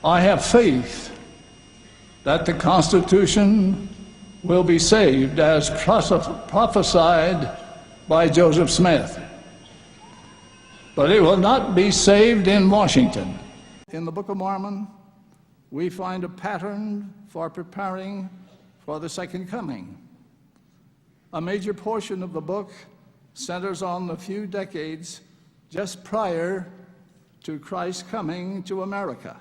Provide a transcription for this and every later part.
I have faith that the Constitution will be saved as prophesied by Joseph Smith. But it will not be saved in Washington. In the Book of Mormon, we find a pattern for preparing for the second coming. A major portion of the book centers on the few decades just prior to Christ's coming to America.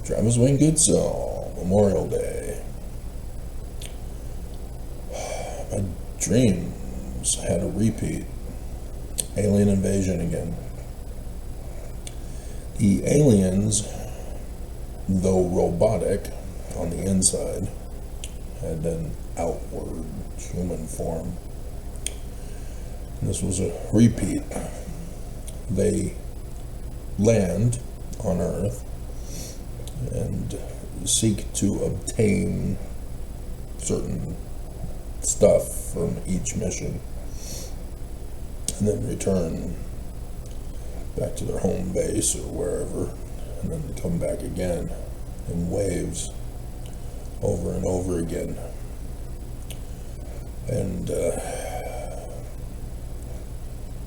Travis Wayne Goodsell, Memorial Day. My dreams had a repeat. Alien invasion again. The aliens, though robotic on the inside, had an outward human form. And this was a repeat. They land on Earth and seek to obtain certain stuff from each mission, and then return back to their home base or wherever, and then come back again in waves over and over again. And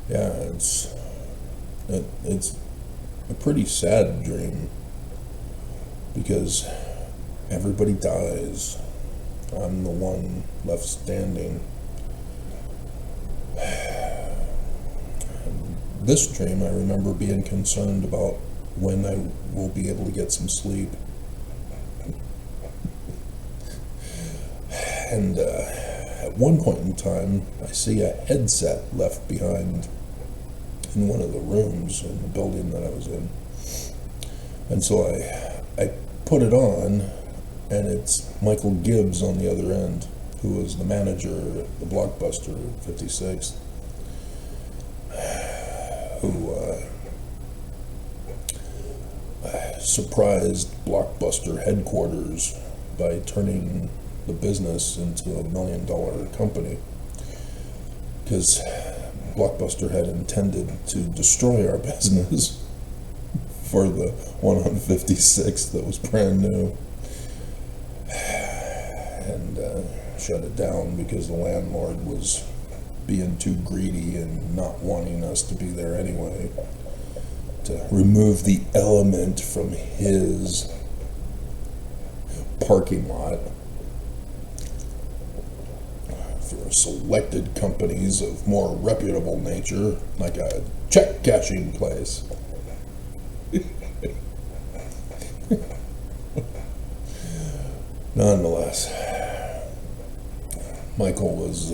yeah, it's a pretty sad dream, because everybody dies. I'm the one left standing. This dream, I remember being concerned about when I will be able to get some sleep. And at one point in time, I see a headset left behind in one of the rooms in the building that I was in. And so I put it on, and it's Michael Gibbs on the other end, who was the manager at the Blockbuster 56th, who surprised Blockbuster headquarters by turning the business into $1 million company, because Blockbuster had intended to destroy our business for the one on 56th that was brand new, and shut it down because the landlord was being too greedy and not wanting us to be there anyway, to remove the element from his parking lot for selected companies of more reputable nature, like a check cashing place. Nonetheless, Michael was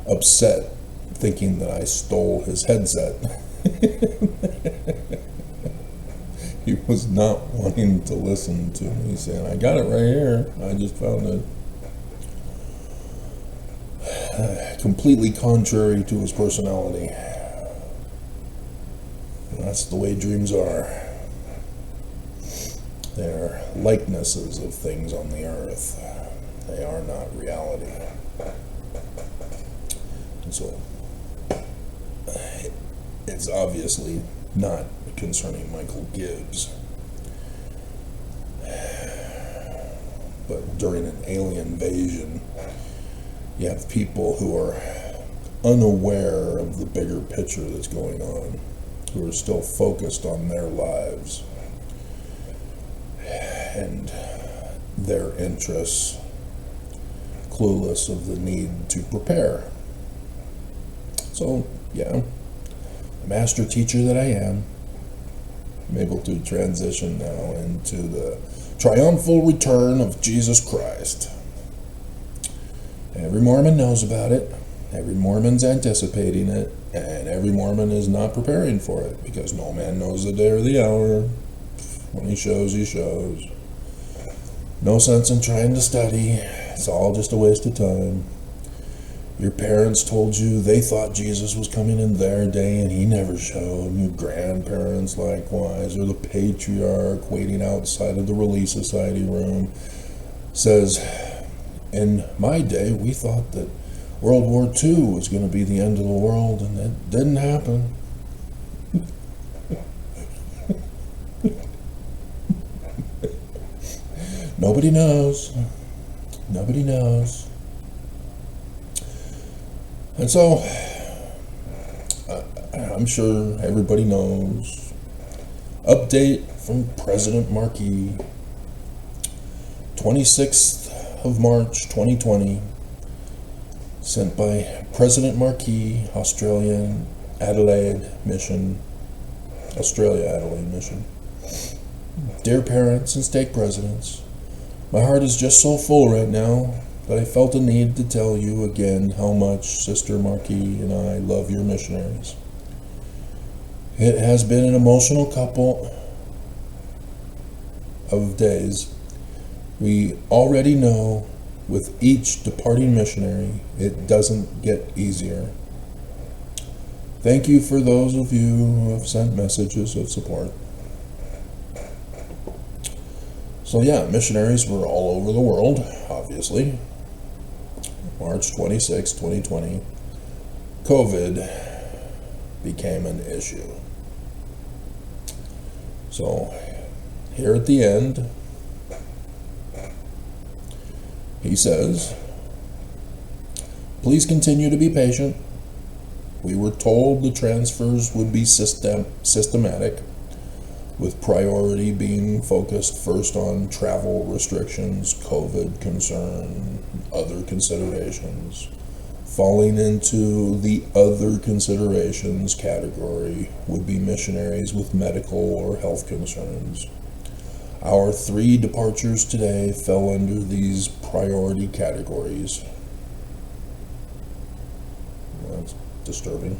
upset, thinking that I stole his headset. He was not wanting to listen to me, saying, I got it right here, I just found it. Completely contrary to his personality. And that's the way dreams are. They're likenesses of things on the earth. They are not reality. And so, it's obviously not concerning Michael Gibbs. But during an alien invasion, you have people who are unaware of the bigger picture that's going on, who are still focused on their lives and their interests, clueless of the need to prepare. So, yeah, the master teacher that I am, I'm able to transition now into the triumphal return of Jesus Christ. Every Mormon knows about it, every Mormon's anticipating it, and every Mormon is not preparing for it, because no man knows the day or the hour. When he shows, he shows. No sense in trying to study. It's all just a waste of time. Your parents told you they thought Jesus was coming in their day and he never showed. Your grandparents likewise, or the patriarch waiting outside of the Relief Society room says, in my day we thought that World War II was going to be the end of the world, and it didn't happen. Nobody knows. Nobody knows. And so, I'm sure everybody knows. Update from President Markey. 26th of March, 2020. Sent by President Markey, Australia Adelaide mission. dear parents and stake presidents, my heart is just so full right now that I felt a need to tell you again how much Sister Marquis and I love your missionaries. It has been an emotional couple of days. We already know with each departing missionary, it doesn't get easier. Thank you for those of you who have sent messages of support. So yeah, missionaries were all over the world, obviously. March 26, 2020, COVID became an issue. So here at the end, he says, please continue to be patient. We were told the transfers would be systematic, with priority being focused first on travel restrictions, COVID concern, other considerations. Falling into the other considerations category would be missionaries with medical or health concerns. Our 3 departures today fell under these priority categories. That's disturbing.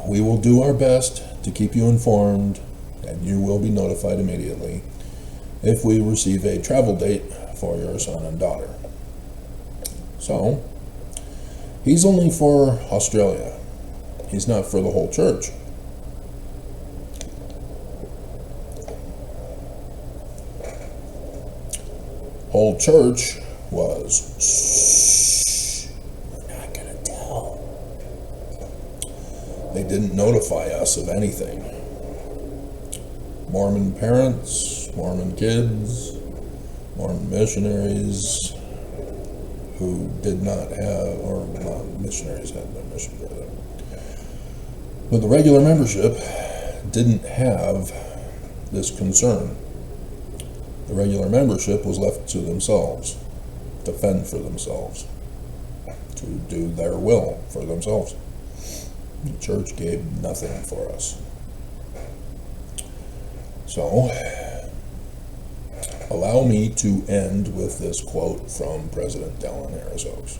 We will do our best to keep you informed, and you will be notified immediately if we receive a travel date for your son and daughter. So, he's only for Australia. He's not for the whole church. Whole church was, shh, we're not going to tell. They didn't notify us of anything. Mormon parents, Mormon kids, Mormon missionaries who did not have, or not missionaries had no mission for them. But the regular membership didn't have this concern. The regular membership was left to themselves, to fend for themselves, to do their will for themselves. The church gave nothing for us. So, allow me to end with this quote from President Dallin Harris Oaks.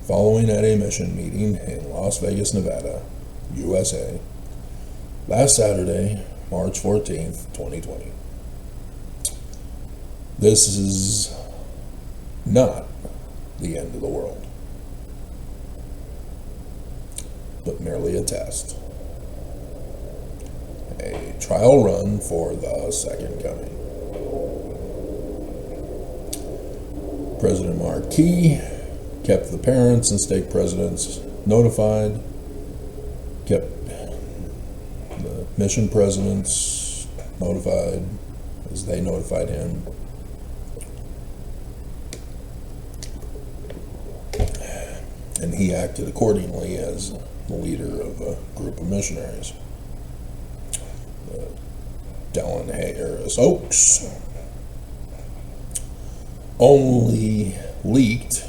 Following at a mission meeting in Las Vegas, Nevada, USA, last Saturday, March 14th, 2020. This is not the end of the world, but merely a test. A trial run for the second coming. President Marquis kept the parents and stake presidents notified, kept the mission presidents notified as they notified him. And he acted accordingly as the leader of a group of missionaries. Dallin Harris Oaks only leaked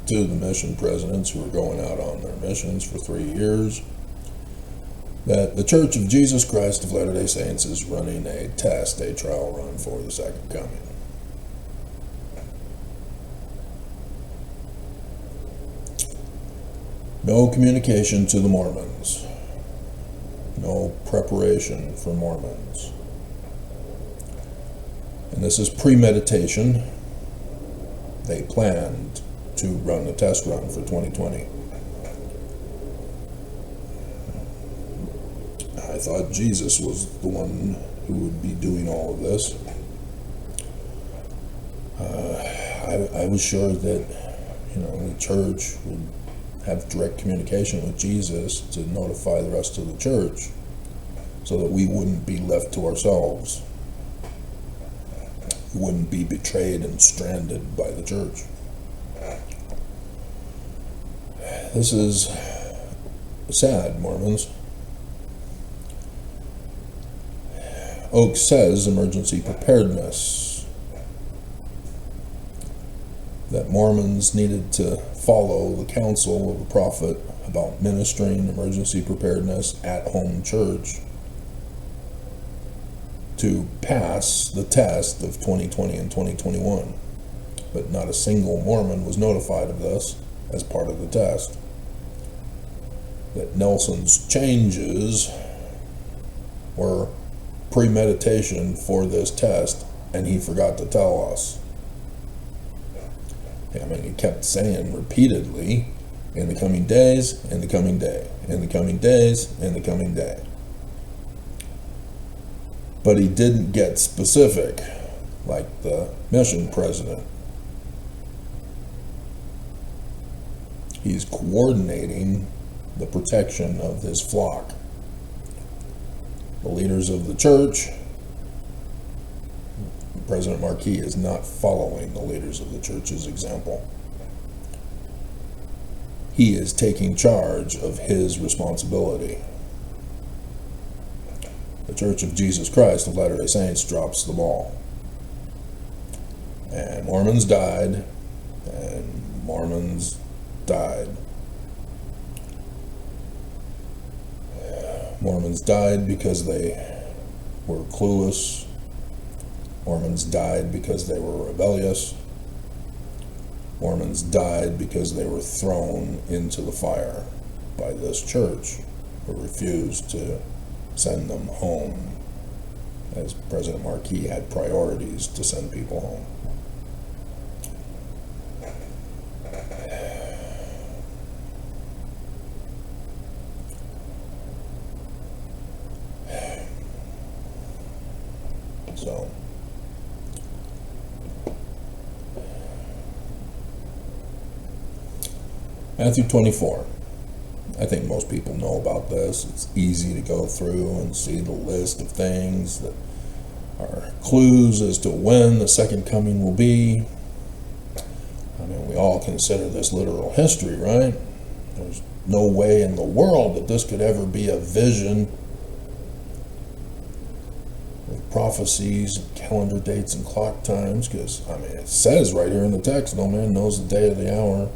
to the mission presidents who were going out on their missions for 3 years that the Church of Jesus Christ of Latter-day Saints is running a trial run for the second coming. No communication to the Mormons. No preparation for Mormons. And this is premeditation. They planned to run a test run for 2020. I thought Jesus was the one who would be doing all of this. I was sure that, the church would have direct communication with Jesus to notify the rest of the church so that we wouldn't be left to ourselves. We wouldn't be betrayed and stranded by the church. This is sad, Mormons. Oaks says emergency preparedness, that Mormons needed to follow the counsel of the prophet about ministering emergency preparedness at home church to pass the test of 2020 and 2021. But not a single Mormon was notified of this as part of the test. That Nelson's changes were premeditation for this test, and he forgot to tell us. I mean, he kept saying repeatedly, in the coming days, in the coming day, in the coming days, in the coming day. But he didn't get specific, like the mission president. He's coordinating the protection of his flock. The leaders of the church, President Marquis is not following the leaders of the church's example. He is taking charge of his responsibility. The Church of Jesus Christ of Latter-day Saints drops the ball. And Mormons died, and Mormons died. Mormons died because they were clueless. Mormons died because they were rebellious. Mormons died because they were thrown into the fire by this church, who refused to send them home, as President Marquis had priorities to send people home. So, Matthew 24. I think most people know about this. It's easy to go through and see the list of things that are clues as to when the second coming will be. I mean, we all consider this literal history, right? There's no way in the world that this could ever be a vision with prophecies and calendar dates and clock times, because, I mean, it says right here in the text, no man knows the day or the hour.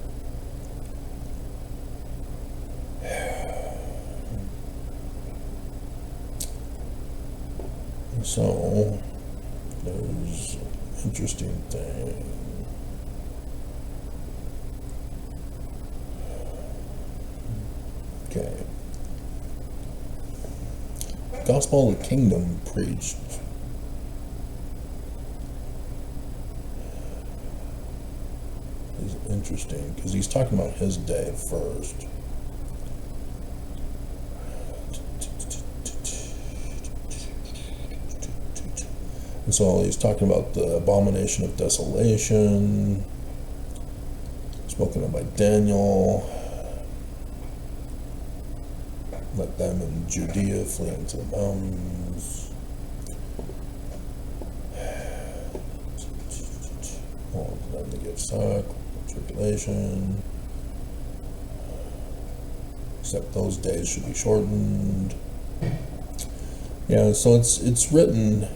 So, there's an interesting thing. Okay. Gospel of the Kingdom preached. Is interesting because he's talking about his day first. And so he's talking about the abomination of desolation, spoken of by Daniel. Let them in Judea flee into the mountains. All of them to get stuck, tribulation. Except those days should be shortened. Yeah, so it's written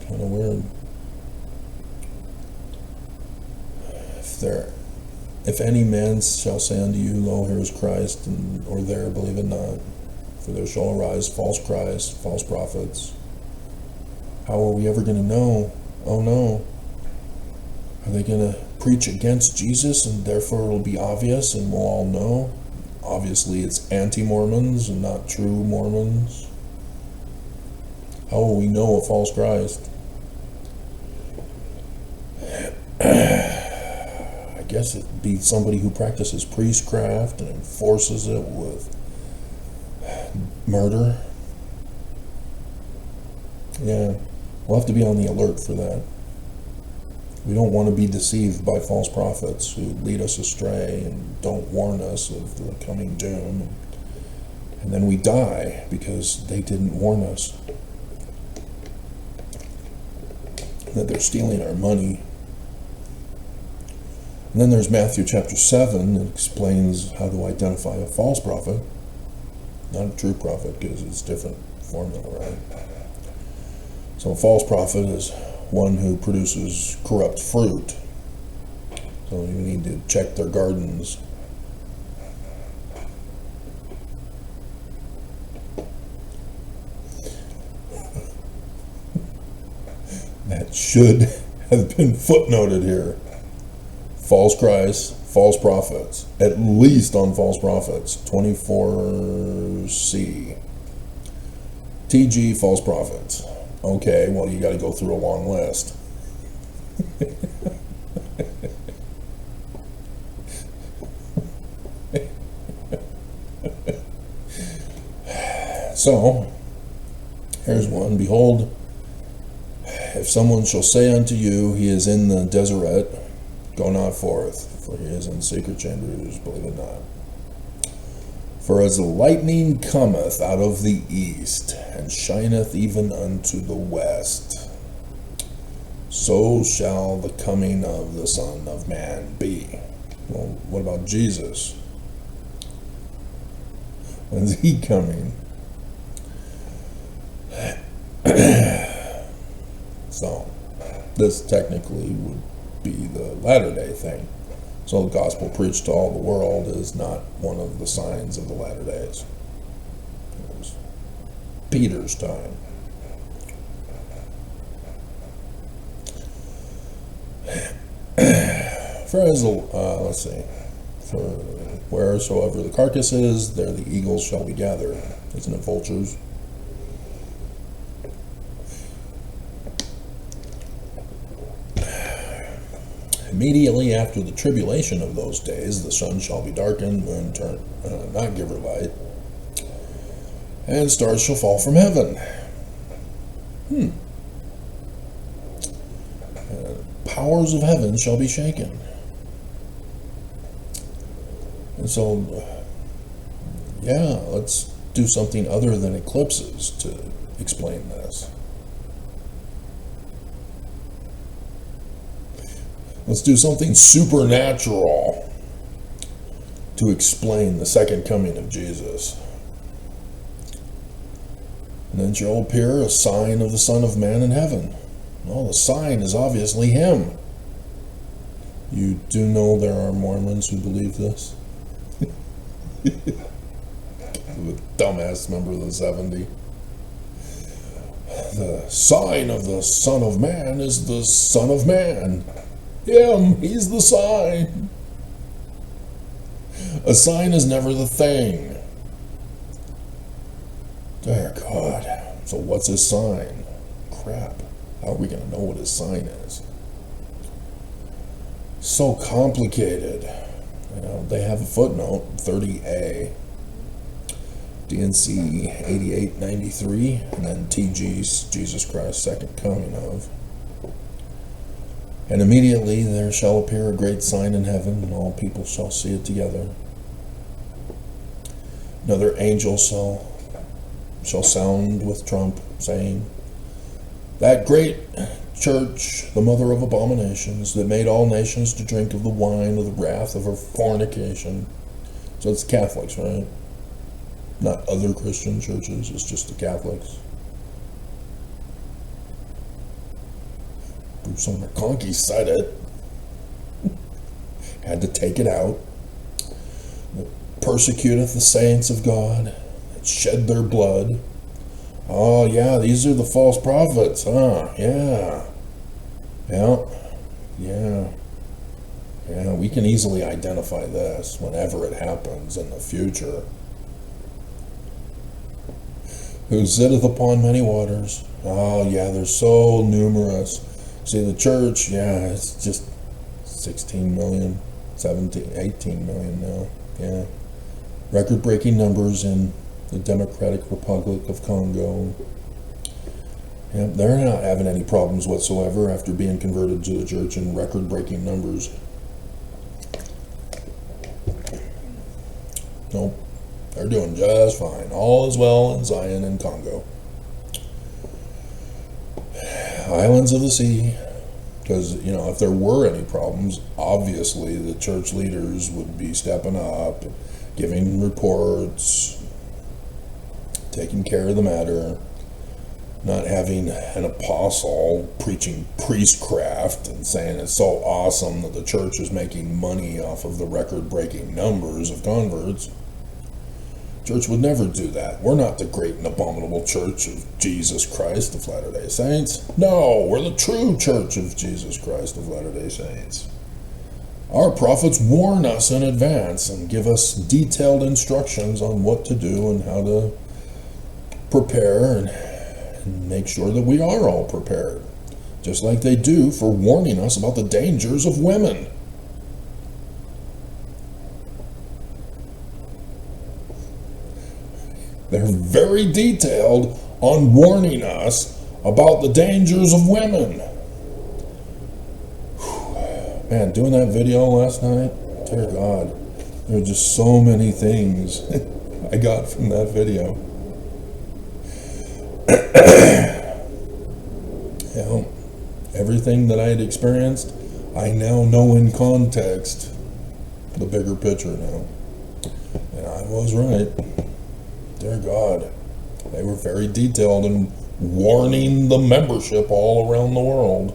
kind of weird. If any man shall say unto you, Lo, here is Christ, or there, believe it not. For there shall arise false Christs, false prophets. How are we ever going to know? Oh no. Are they going to preach against Jesus and therefore it'll be obvious and we'll all know? Obviously it's anti-Mormons and not true Mormons. How will we know a false Christ? I guess it'd be somebody who practices priestcraft and enforces it with murder. Yeah, we'll have to be on the alert for that. We don't want to be deceived by false prophets who lead us astray and don't warn us of the coming doom. And then we die because they didn't warn us that they're stealing our money. And then there's Matthew chapter 7 that explains how to identify a false prophet, not a true prophet, because it's a different formula, right? So a false prophet is one who produces corrupt fruit. So you need to check their gardens should have been footnoted here. False Christ, false prophets, at least on false prophets, 24C. TG, false prophets. Okay, well, you got to go through a long list. So, here's one. Behold, if someone shall say unto you, he is in the desert, go not forth, for he is in secret chambers, believe it not. For as the lightning cometh out of the east, and shineth even unto the west, so shall the coming of the Son of Man be. Well, what about Jesus? When's he coming? So, this technically would be the latter-day thing. So the gospel preached to all the world is not one of the signs of the latter days. It was Peter's time. For as the, let's see, for wheresoever the carcass is, there the eagles shall be gathered. Isn't it vultures? Immediately after the tribulation of those days, the sun shall be darkened, moon not give her light, and stars shall fall from heaven. Powers of heaven shall be shaken. And so, yeah, let's do something other than eclipses to explain this. Let's do something supernatural to explain the second coming of Jesus. And then shall appear a sign of the Son of Man in heaven. Well, the sign is obviously him. You do know there are Mormons who believe this? The dumbass member of the 70. The sign of the Son of Man is the Son of Man. Him, he's the sign. A sign is never the thing. Dear God. So what's his sign? Crap. How are we going to know what his sign is? So complicated. You know, they have a footnote, 30A. DNC 8893, and then TG's Jesus Christ Second Coming of. And immediately there shall appear a great sign in heaven, and all people shall see it together. Another angel shall sound with trump, saying, That great church, the mother of abominations, that made all nations to drink of the wine of the wrath of her fornication. So it's Catholics, right? Not other Christian churches, it's just the Catholics. Bruce McConkie said it. Had to take it out. That persecuteth the saints of God, that shed their blood. Oh yeah, these are the false prophets, huh? Yeah. Yeah, we can easily identify this whenever it happens in the future. Who sitteth upon many waters. Oh yeah, they're so numerous. See, the church, yeah, it's just 16 million, 17, 18 million now. Yeah. Record-breaking numbers in the Democratic Republic of Congo. Yeah, they're not having any problems whatsoever after being converted to the church in record-breaking numbers. Nope. They're doing just fine. All is well in Zion and Congo. Islands of the sea. Because, you know, if there were any problems, obviously the church leaders would be stepping up, giving reports, taking care of the matter, not having an apostle preaching priestcraft and saying it's so awesome that the church is making money off of the record-breaking numbers of converts. Church would never do that. We're not the great and abominable Church of Jesus Christ of Latter-day Saints. No, we're the true Church of Jesus Christ of Latter-day Saints. Our prophets warn us in advance and give us detailed instructions on what to do and how to prepare and make sure that we are all prepared. Just like they do for warning us about the dangers of women. They're very detailed on warning us about the dangers of women. Whew. Man, doing that video last night, dear God, there are just so many things I got from that video. Everything that I had experienced, I now know in context, the bigger picture now. And I was right. Dear God, they were very detailed in warning the membership all around the world.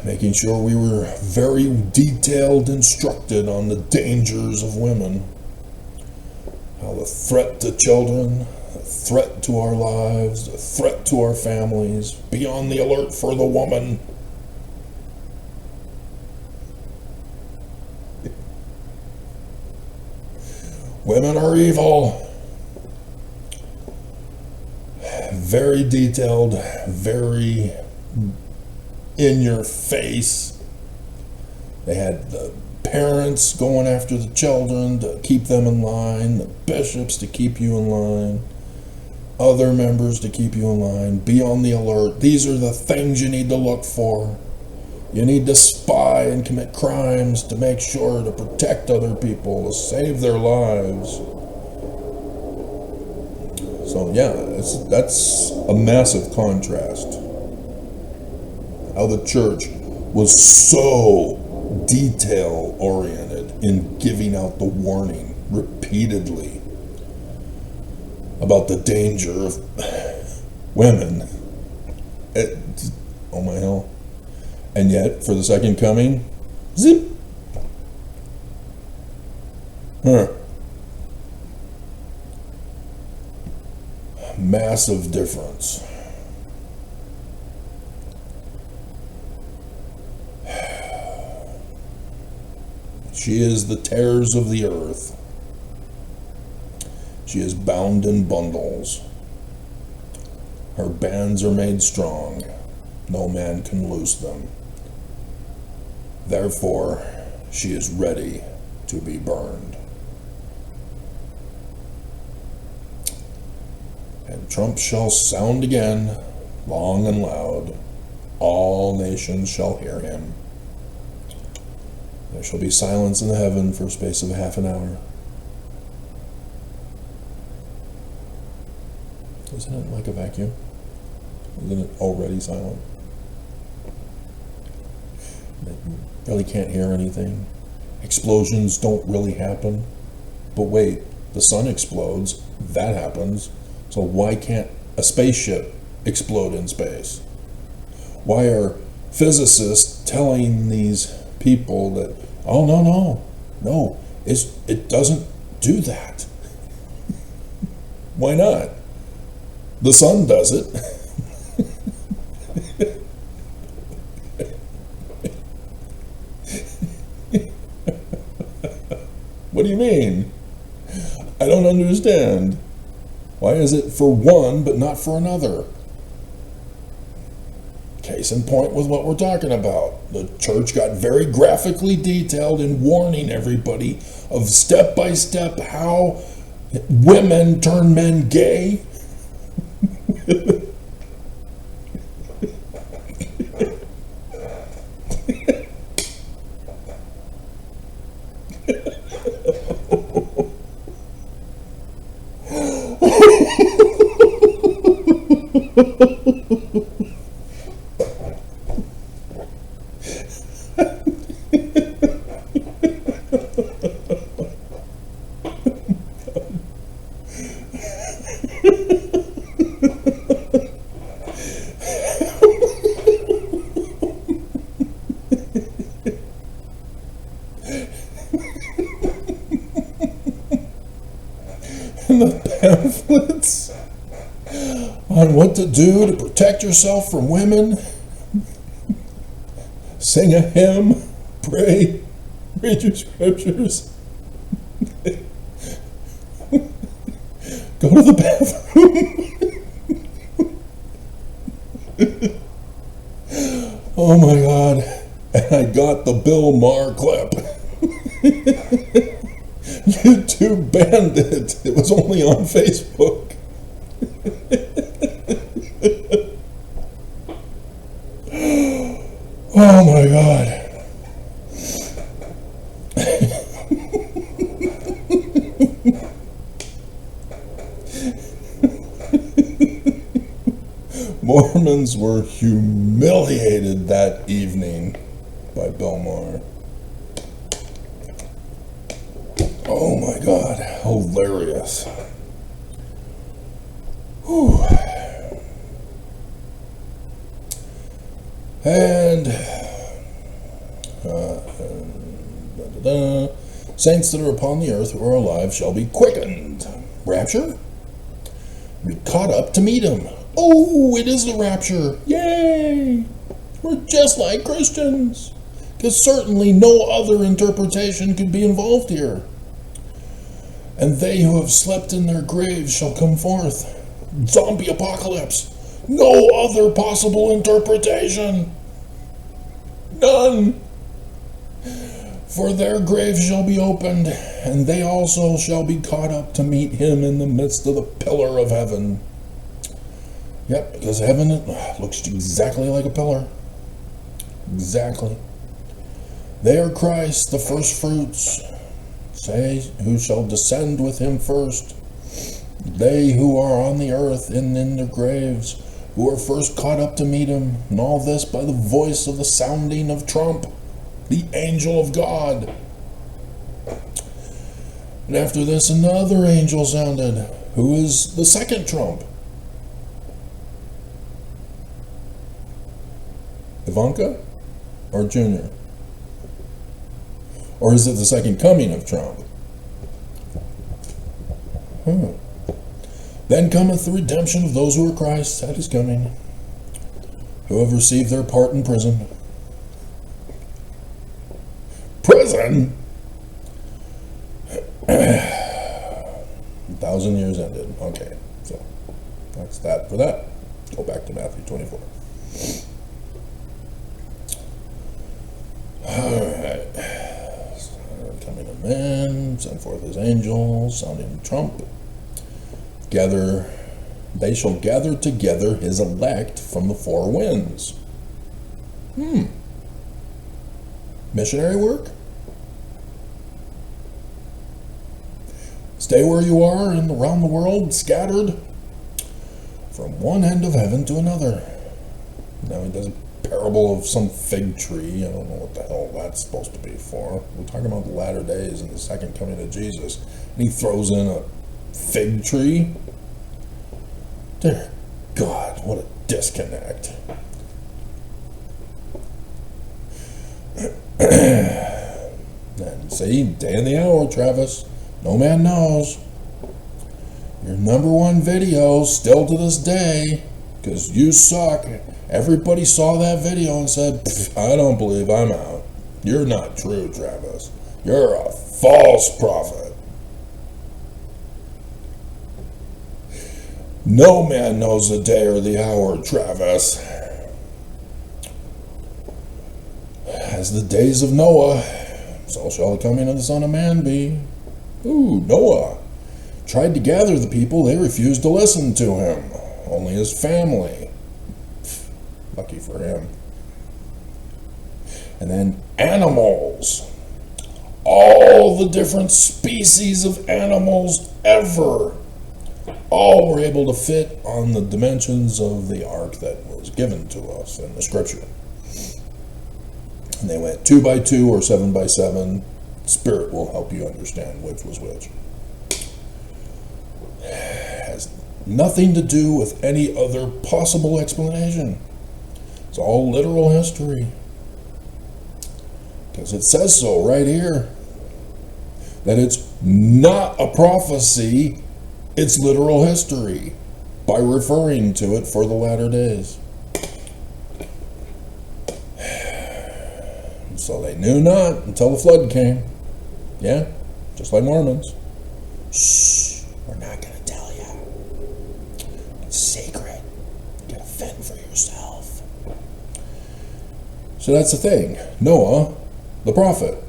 Making sure we were very detailed instructed on the dangers of women. How the threat to children, the threat to our lives, the threat to our families, be on the alert for the woman. Women are evil. Very detailed, very in your face. They had the parents going after the children to keep them in line, the bishops to keep you in line, other members to keep you in line. Be on the alert. These are the things you need to look for. You need to spy and commit crimes to make sure to protect other people, to save their lives. So yeah, that's a massive contrast. How the church was so detail-oriented in giving out the warning repeatedly about the danger of women. Oh my hell. And yet, for the second coming, zip. Massive difference. She is the tares of the earth. She is bound in bundles. Her bands are made strong. No man can loose them. Therefore, she is ready to be burned. And trump shall sound again, long and loud. All nations shall hear him. There shall be silence in the heaven for a space of half an hour. Isn't it like a vacuum? Isn't it already silent? You really can't hear anything. Explosions don't really happen. But wait, the sun explodes. That happens. So why can't a spaceship explode in space? Why are physicists telling these people that, oh, no, it doesn't do that? Why not? The sun does it. What do you mean? I don't understand. Why is it for one but not for another? Case in point with what we're talking about. The church got very graphically detailed in warning everybody of step by step how women turn men gay. pamphlets on what to do to protect yourself from women. Sing a hymn, pray, read your scriptures. Go to the bathroom. Oh my God. And I got the Bill Maher clip. YouTube banned it. It was only on Facebook. Oh my God. Mormons were humiliated that evening by Bill Maher. Oh my God, hilarious. Whew. And saints that are upon the earth who are alive shall be quickened. Rapture? Be caught up to meet him. Oh, it is the rapture. Yay! We're just like Christians. Because certainly no other interpretation could be involved here. And they who have slept in their graves shall come forth. Zombie apocalypse. No other possible interpretation. None. For their graves shall be opened, and they also shall be caught up to meet him in the midst of the pillar of heaven. Yep, because heaven looks exactly like a pillar. Exactly. They are Christ, the first fruits. Say, who shall descend with him first? They who are on the earth and in their graves, who are first caught up to meet him, and all this by the voice of the sounding of trump, the angel of God. And after this another angel sounded, who is the second trump. Ivanka or Junior? Or is it the second coming of Trump? Then cometh the redemption of those who are Christ at his coming, who have received their part in prison. Prison? 1,000 years ended. Okay, so that's that for that. Go back to Matthew 24. Alright. Coming of man, send forth his angel, sounding trump. They shall gather together his elect from the four winds. Missionary work? Stay where you are and around the world, scattered from one end of heaven to another. Now he does a parable of some fig tree. I don't know what the hell that's supposed to be for. We're talking about the latter days and the second coming of Jesus. And he throws in a fig tree. Dear God, what a disconnect. And see, day and the hour, Travis. No man knows. Your #1 video, still to this day, because you suck. Everybody saw that video and said, I don't believe, I'm out. You're not true, Travis. You're a false prophet. No man knows the day or the hour, Travis. As the days of Noah, so shall the coming of the Son of Man be. Ooh, Noah tried to gather the people. They refused to listen to him. Only his family. Lucky for him. And then animals. All the different species of animals ever. All were able to fit on the dimensions of the ark that was given to us in the scripture. And they went 2 by 2 or 7 by 7. Spirit will help you understand which was which. Has nothing to do with any other possible explanation. It's all literal history. Because it says so right here. That it's not a prophecy its literal history by referring to it for the latter days. So they knew not until the flood came. Yeah, just like Mormons. Shh, we're not going to tell you. It's sacred. You gotta fend for yourself. So that's the thing. Noah, the prophet.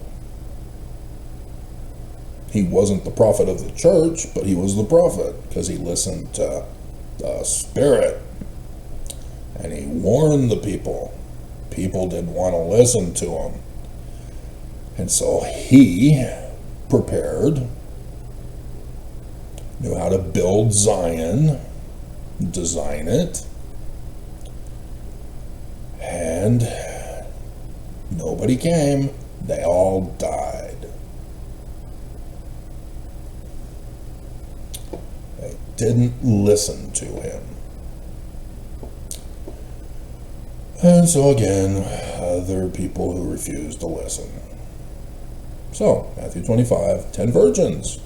He wasn't the prophet of the church, but he was the prophet because he listened to the Spirit. And he warned the people. People didn't want to listen to him. And so he prepared, knew how to build Zion, design it, and nobody came. They all died. They didn't listen to him. And so again, there are people who refuse to listen. So, Matthew 25, 10 virgins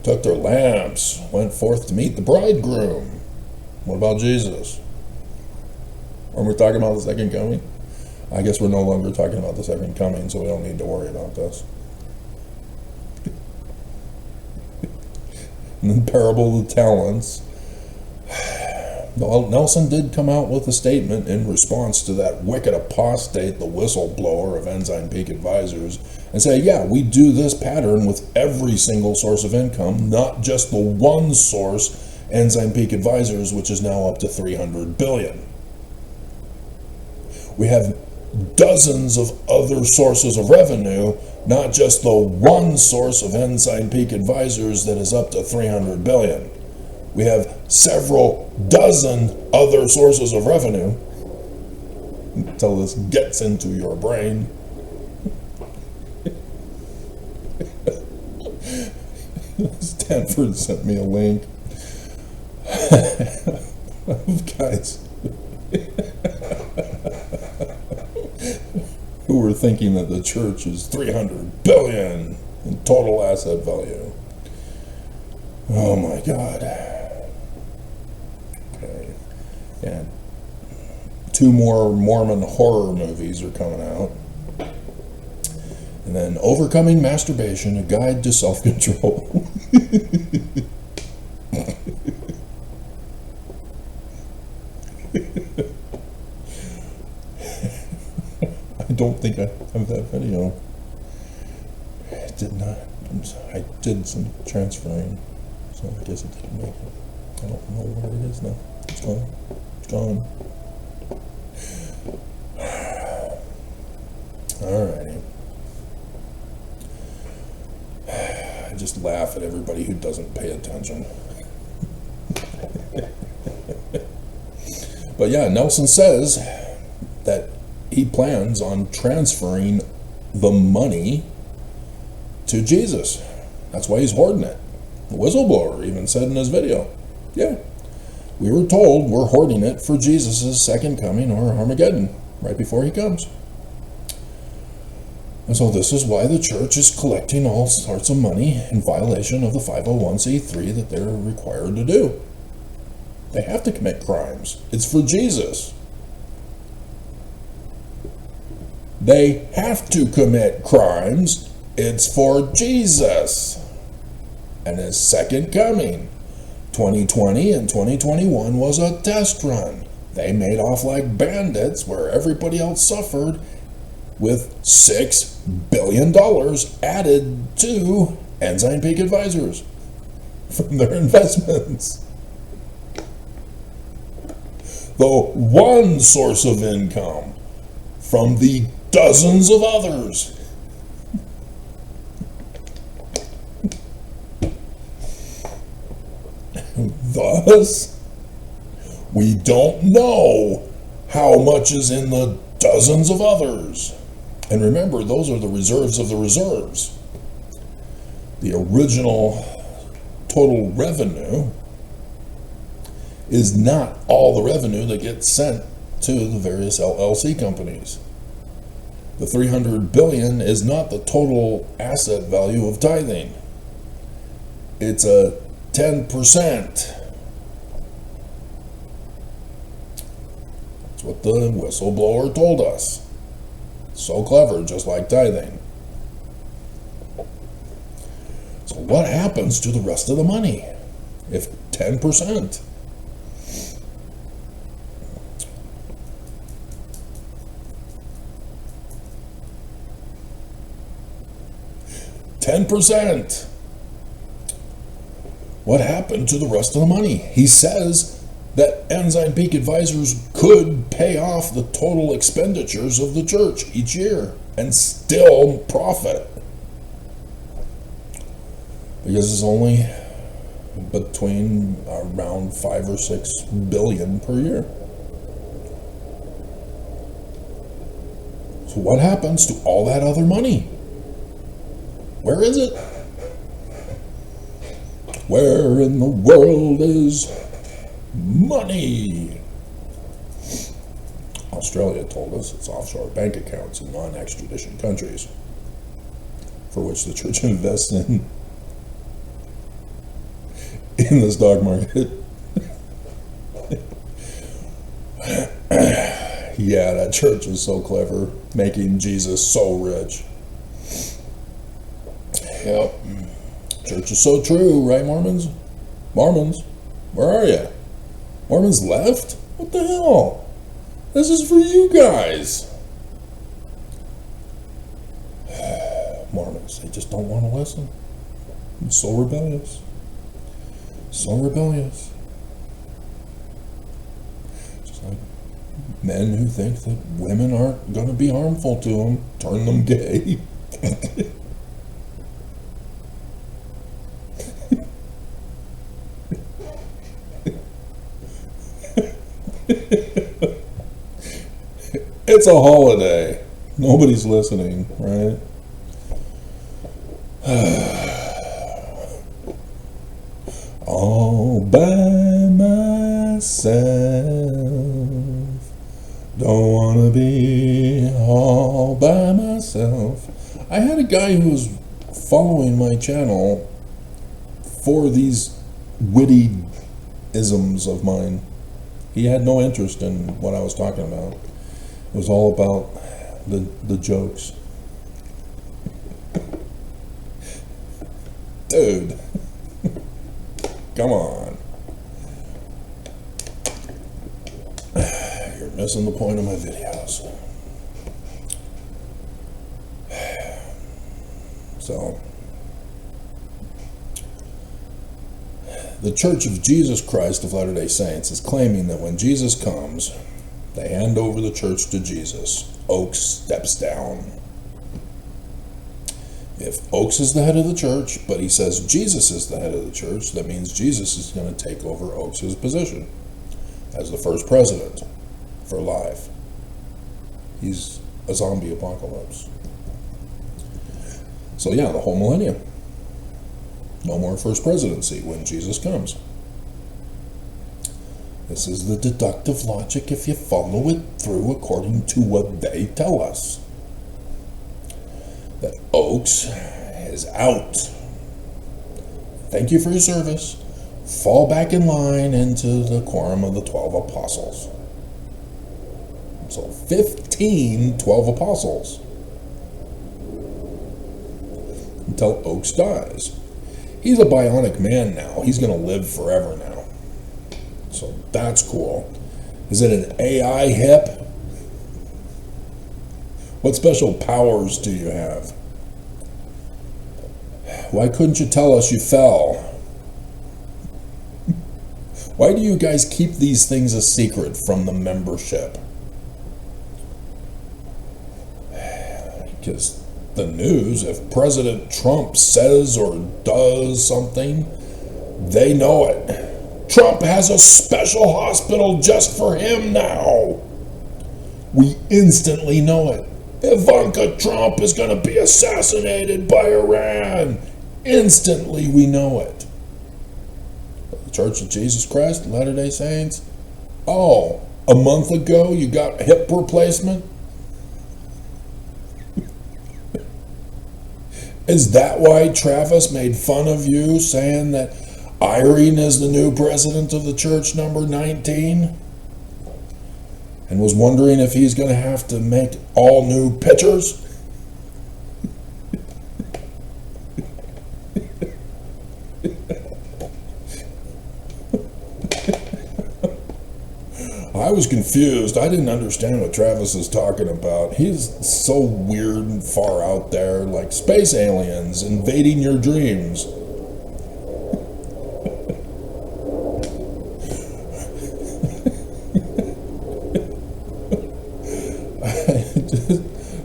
took their lamps, went forth to meet the bridegroom. What about Jesus? Are we talking about the second coming? I guess we're no longer talking about the second coming, so we don't need to worry about this. And the parable of the talents. Well, Nelson did come out with a statement in response to that wicked apostate, the whistleblower of Ensign Peak Advisors, and say, yeah, we do this pattern with every single source of income, not just the one source, Ensign Peak Advisors, which is now up to 300 billion. We have dozens of other sources of revenue, not just the one source of Ensign Peak Advisors that is up to 300 billion. We have several dozen other sources of revenue until this gets into your brain. Stanford sent me a link of guys who were thinking that the church is 300 billion in total asset value. Oh my God. Okay. And 2 more Mormon horror movies are coming out. And then Overcoming Masturbation, A Guide to Self-Control. I don't think I have that video. I did not. I did some transferring, so I guess it didn't make it. I don't know where it is now. It's gone. It's gone. Alrighty. I just laugh at everybody who doesn't pay attention. But yeah, Nelson says that he plans on transferring the money to Jesus. That's why he's hoarding it. The whistleblower even said in his video, yeah, we were told we're hoarding it for Jesus' second coming or Armageddon, right before he comes. And so this is why the church is collecting all sorts of money in violation of the 501c3 that they're required to do. They have to commit crimes. It's for Jesus. They have to commit crimes. It's for Jesus and his second coming. 2020 and 2021 was a test run. They made off like bandits where everybody else suffered, with $6 billion added to Ensign Peak Advisors from their investments. The one source of income from the dozens of others. Thus, we don't know how much is in the dozens of others. And remember, those are the reserves of the reserves. The original total revenue is not all the revenue that gets sent to the various LLC companies. The 300 billion is not the total asset value of tithing. it's a 10%. That's what the whistleblower told us. So clever, just like tithing. So what happens to the rest of the money if 10%? What happened to the rest of the money? He says that Ensign Peak Advisors could pay off the total expenditures of the church each year and still profit. Because it's only between around 5 or 6 billion per year. So what happens to all that other money? Where is it? Where in the world is money? Australia told us it's offshore bank accounts in non-extradition countries, for which the church invests in the stock market. Yeah, that church is so clever, making Jesus so rich. Yep. Church is so true, right, Mormons? Mormons, where are you? Mormons left? What the hell? This is for you guys. Mormons, they just don't want to listen. They're so rebellious. So rebellious. Just like men who think that women aren't going to be harmful to them, turn them gay. It's a holiday. Nobody's listening, right? All by myself. Don't wanna be all by myself. I had a guy who was following my channel for these witty isms of mine. He had no interest in what I was talking about. It was all about the jokes. Dude, come on. You're missing the point of my videos. So, the Church of Jesus Christ of Latter-day Saints is claiming that when Jesus comes, they hand over the church to Jesus. Oaks steps down. If Oaks is the head of the church, but he says Jesus is the head of the church, that means Jesus is going to take over Oaks' position as the first president for life. He's a zombie apocalypse. So yeah, the whole millennium. No more first presidency when Jesus comes. This is the deductive logic if you follow it through according to what they tell us. That Oaks is out. Thank you for your service. Fall back in line into the quorum of the 12 apostles. So 15 12 apostles. Until Oaks dies. He's a bionic man now. He's going to live forever now. So that's cool. Is it an AI hip? What special powers do you have? Why couldn't you tell us you fell? Why do you guys keep these things a secret from the membership? Because the news, if President Trump says or does something, they know it. Trump has a special hospital just for him now. We instantly know it. Ivanka Trump is going to be assassinated by Iran. Instantly we know it. The Church of Jesus Christ, Latter-day Saints. Oh, a month ago you got hip Is that why Travis made fun of you, saying that Irene is the new president of the church, number 19? And was wondering if he's going to have to make all new pitchers? I was confused. I didn't understand what Travis is talking about. He's so weird and far out there, like space aliens invading your dreams.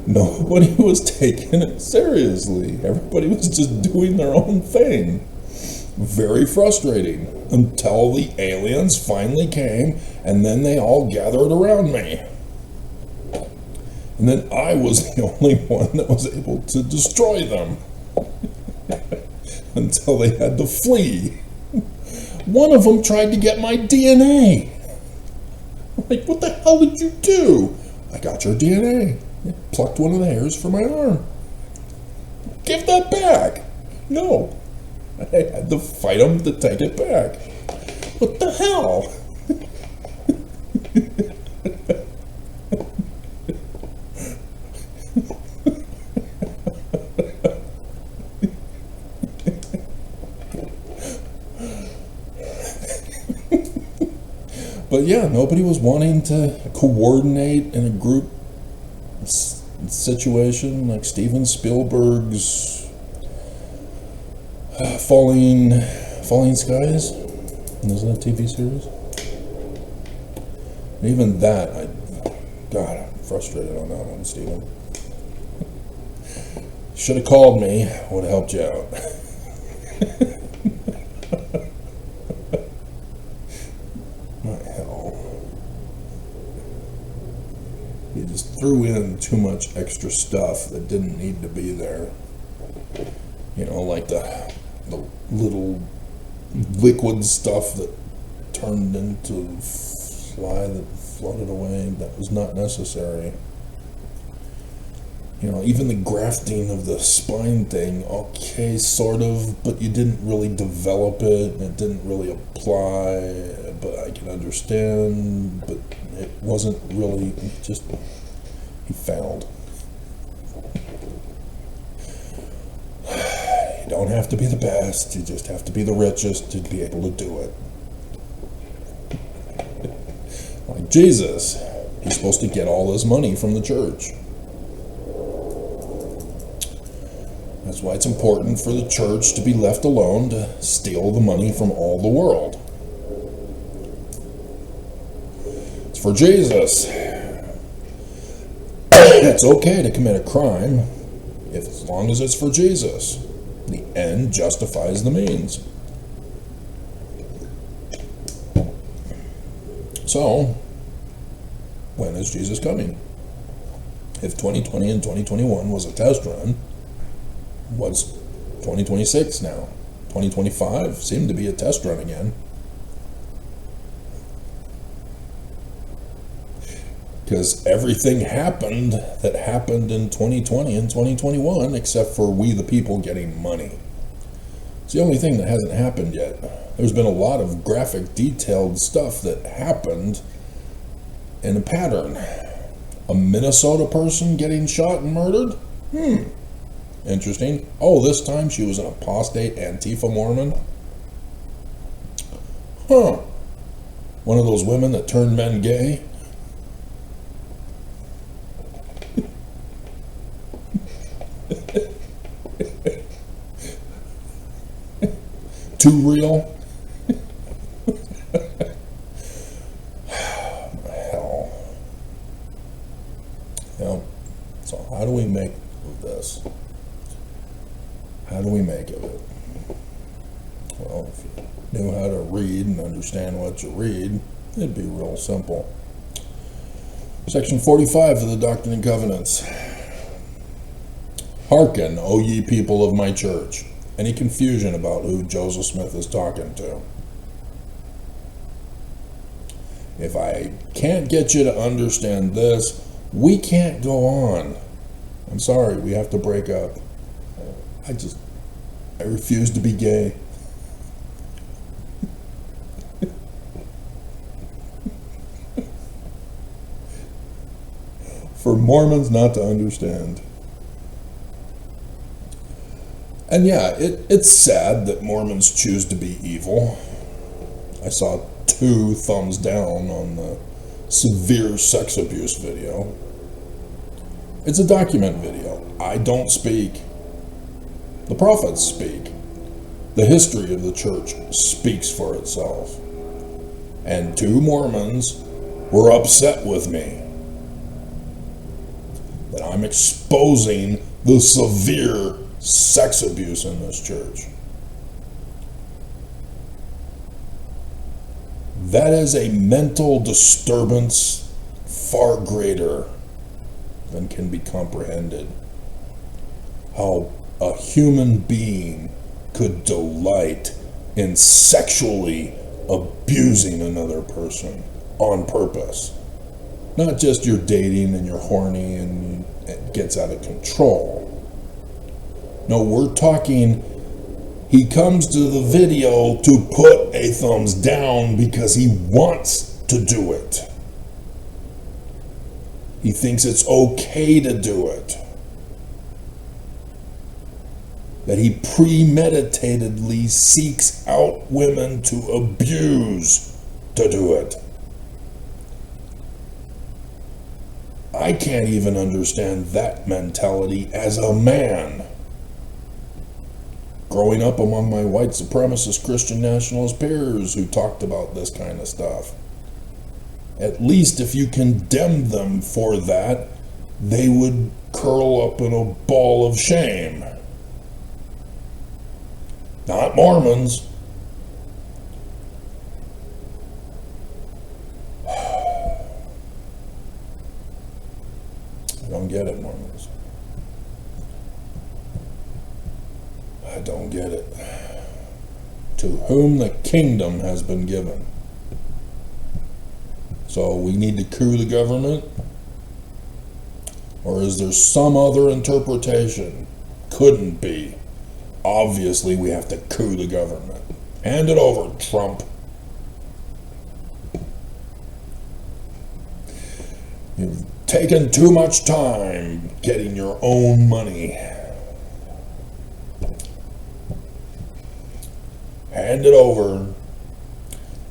Nobody was taking it seriously. Everybody was just doing their own thing. Very frustrating, until the aliens finally came, and then they all gathered around me. And then I was the only one that was able to destroy them. Until they had to flee. One of them tried to get my DNA. Like, what the hell did you do? I got your DNA. I plucked one of the hairs from my arm. Give that back. No. I had to fight him to take it back. What the hell? But yeah, nobody was wanting to coordinate in a group situation like Steven Spielberg's Falling Skies. Isn't that a TV series? And even that, God, I'm frustrated on that one, Steven. Should have called me. Would have helped you out. My hell. You just threw in too much extra stuff that didn't need to be there. You know, like the little liquid stuff that turned into fly that floated away. That was not necessary. You know, even the grafting of the spine thing, okay, sort of, but you didn't really develop it, and it didn't really apply, but I can understand, but it wasn't really, just, he failed. You don't have to be the best, you just have to be the richest to be able to do it. Like Jesus, he's supposed to get all his money from the church. That's why it's important for the church to be left alone to steal the money from all the world. It's for Jesus. It's okay to commit a crime as long as it's for Jesus. The end justifies the means. So, when is Jesus coming? If 2020 and 2021 was a test run, what's 2026 now? 2025 seemed to be a test run again. Because everything happened that happened in 2020 and 2021 except for we the people getting money. It's the only thing that hasn't happened yet. There's been a lot of graphic, detailed stuff that happened in a pattern. A Minnesota person getting shot and murdered? Interesting. Oh, this time she was an apostate Antifa Mormon? Huh. One of those women that turned men gay? Too real? Hell. Yep. So how do we make of this? How do we make of it? Well, if you knew how to read and understand what you read, it'd be real simple. Section 45 of the Doctrine and Covenants. Hearken, O ye people of my church. Any confusion about who Joseph Smith is talking to? If I can't get you to understand this, we can't go on. I'm sorry, we have to break up. I refuse to be gay. For Mormons not to understand. And yeah, it's sad that Mormons choose to be evil. I saw 2 thumbs down on the severe sex abuse video. It's a document video. I don't speak. The prophets speak. The history of the church speaks for itself. And 2 Mormons were upset with me that I'm exposing the severe sex abuse in this church. That is a mental disturbance far greater than can be comprehended. How a human being could delight in sexually abusing another person on purpose. Not just you're dating and you're horny and it gets out of control. No, we're talking, he comes to the video to put a thumbs down because he wants to do it. He thinks it's okay to do it. That he premeditatedly seeks out women to abuse to do it. I can't even understand that mentality as a man. Growing up among my white supremacist Christian nationalist peers who talked about this kind of stuff. At least if you condemned them for that, they would curl up in a ball of shame. Not Mormons. I don't get it, Mormons. I don't get it. To whom the kingdom has been given. So we need to coup the government? Or is there some other interpretation? Couldn't be. Obviously, we have to coup the government. Hand it over, Trump. You've taken too much time getting your own money. Hand it over.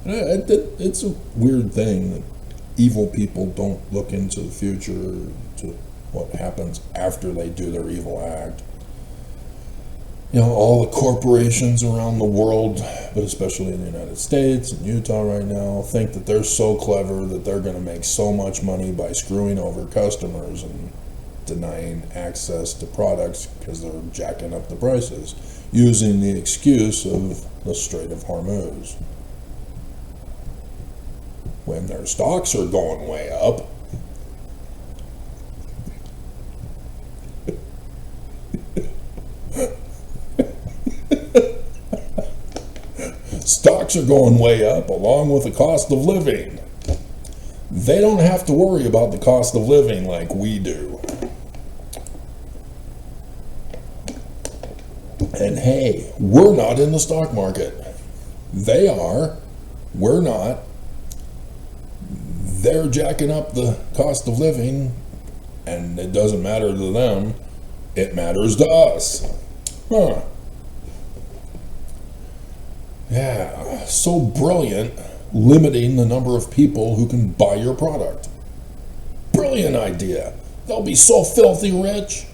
It's a weird thing that evil people don't look into the future, to what happens after they do their evil act. You know, all the corporations around the world, but especially in the United States and Utah right now, think that they're so clever that they're going to make so much money by screwing over customers and denying access to products because they're jacking up the prices, using the excuse of the Strait of Hormuz. When their stocks are going way up, stocks are going way up along with the cost of living. They don't have to worry about the cost of living like we do. And hey, we're not in the stock market. They are. We're not. They're jacking up the cost of living, and it doesn't matter to them. It matters to us. Huh. Yeah, so brilliant, limiting the number of people who can buy your product. Brilliant idea. They'll be so filthy rich.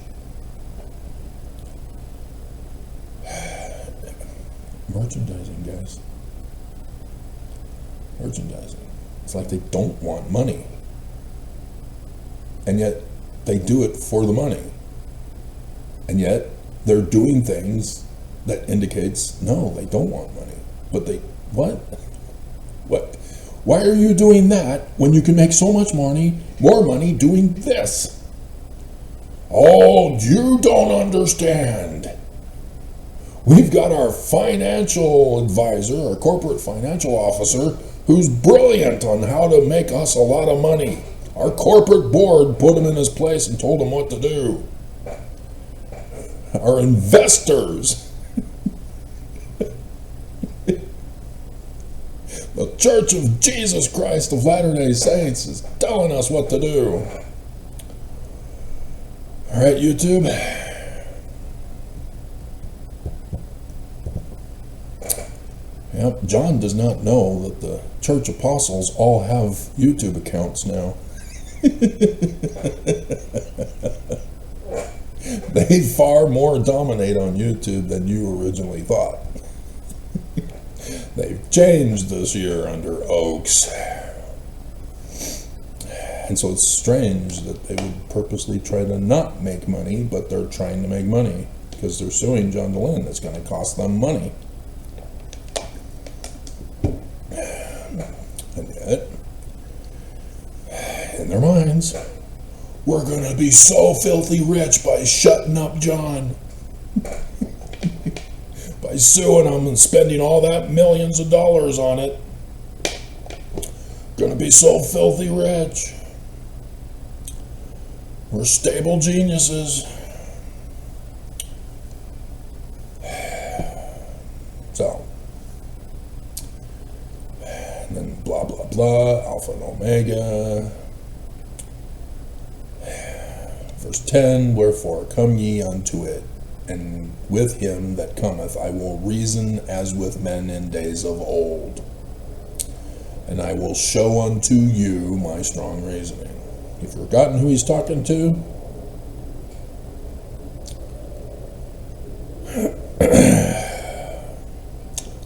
Merchandising, guys. Merchandising. It's like they don't want money. And yet they do it for the money. And yet they're doing things that indicates, no, they don't want money. But they, what? What? Why are you doing that when you can make so much money, more money doing this? Oh, you don't understand. We've got our financial advisor, our corporate financial officer, who's brilliant on how to make us a lot of money. Our corporate board put him in his place and told him what to do. are investors. The Church of Jesus Christ of Latter-day Saints is telling us what to do. All right, YouTube. Yep, John does not know that the church apostles all have YouTube accounts now. They far more dominate on YouTube than you originally thought. They've changed this year under Oaks. And so it's strange that they would purposely try to not make money, but they're trying to make money because they're suing John DeLynn. It's going to cost them money. And yet, in their minds, we're going to be so filthy rich by shutting up John. By suing him and spending all that millions of dollars on it. Going to be so filthy rich. We're stable geniuses. So, and then blah, blah, blah, Alpha and Omega. Verse 10, wherefore come ye unto it, and with him that cometh I will reason as with men in days of old, and I will show unto you my strong reasoning. You've forgotten who he's talking to?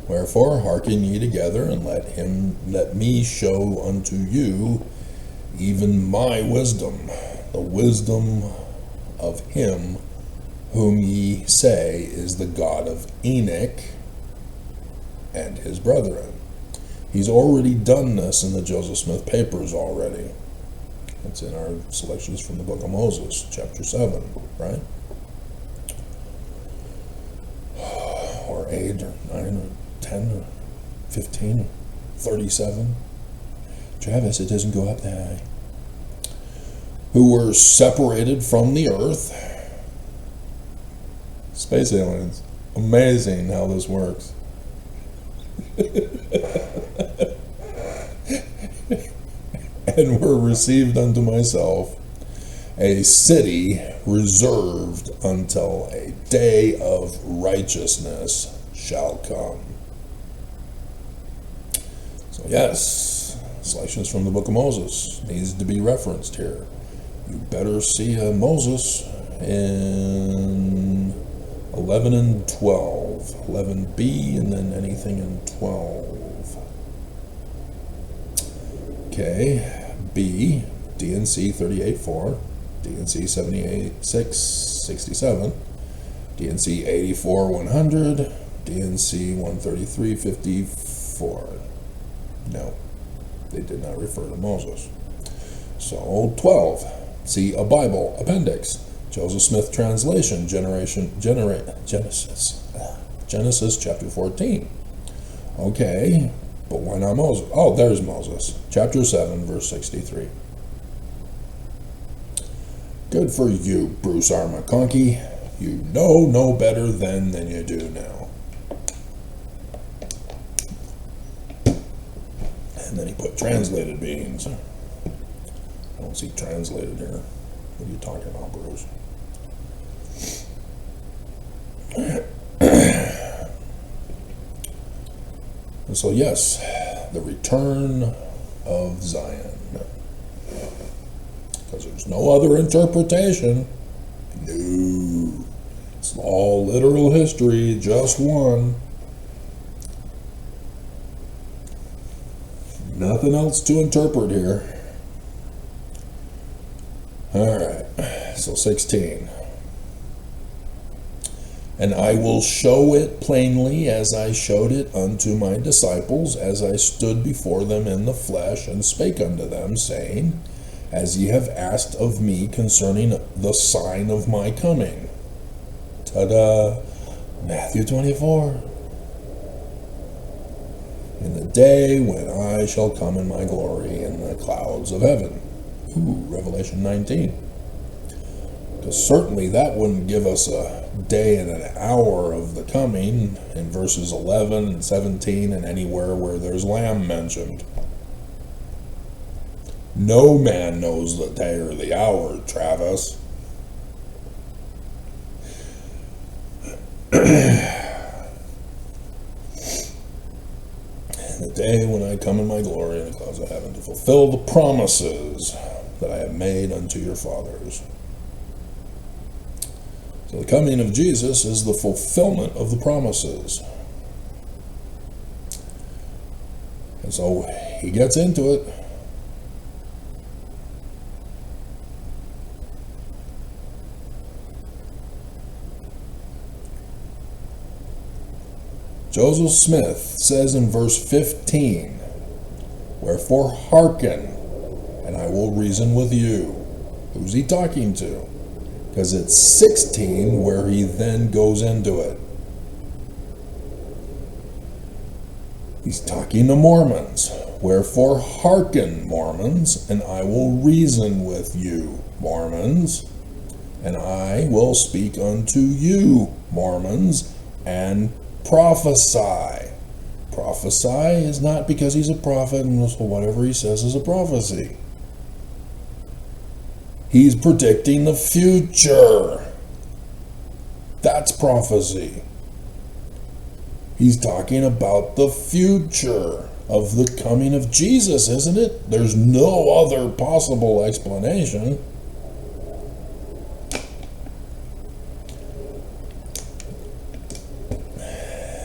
Wherefore hearken ye together, and let me show unto you even my wisdom, the wisdom of him whom ye say is the God of Enoch and his brethren. He's already done this in the Joseph Smith papers already. It's in our selections from the book of Moses, chapter 7, right? Or 8 or 9 or 10 or 15 or 37. Travis, it doesn't go up that high. Who were separated from the earth. Space aliens. Amazing how this works. And were received unto myself a city reserved until a day of righteousness shall come. So yes, selections from the book of Moses needs to be referenced here. You better see Moses in 11 and 12, 11b, and then anything in 12. Okay, B, DNC 38.4, DNC 78.667, DNC 84.100, DNC 133.54. No, they did not refer to Moses. So 12, see a Bible appendix, Joseph Smith translation, Genesis chapter 14. Okay. But why not Moses? Oh, there's Moses. Chapter 7, verse 63. Good for you, Bruce R. McConkie. You know no better then than you do now. And then he put translated beings. I don't see translated here. What are you talking about, Bruce? So yes, the return of Zion. Because there's no other interpretation. No. It's all literal history, just one. Nothing else to interpret here. Alright, so 16. And I will show it plainly as I showed it unto my disciples, as I stood before them in the flesh, and spake unto them, saying, as ye have asked of me concerning the sign of my coming. Ta-da! Matthew 24. In the day when I shall come in my glory in the clouds of heaven. Ooh, Revelation 19. Because certainly that wouldn't give us a day and an hour of the coming in verses 11 and 17 and anywhere where there's lamb mentioned. No man knows the day or the hour, Travis. The day when I come in my glory in the clouds of heaven to fulfill the promises that I have made unto your fathers. So the coming of Jesus is the fulfillment of the promises. And so he gets into it. Joseph Smith says in verse 15, "Wherefore hearken, and I will reason with you." Who's he talking to? Because it's 16 where he then goes into it. He's talking to Mormons. "Wherefore hearken, Mormons, and I will reason with you, Mormons, and I will speak unto you, Mormons, and prophesy." Prophesy is not because he's a prophet and so whatever he says is a prophecy. He's predicting the future. That's prophecy. He's talking about the future of the coming of Jesus, isn't it? There's no other possible explanation.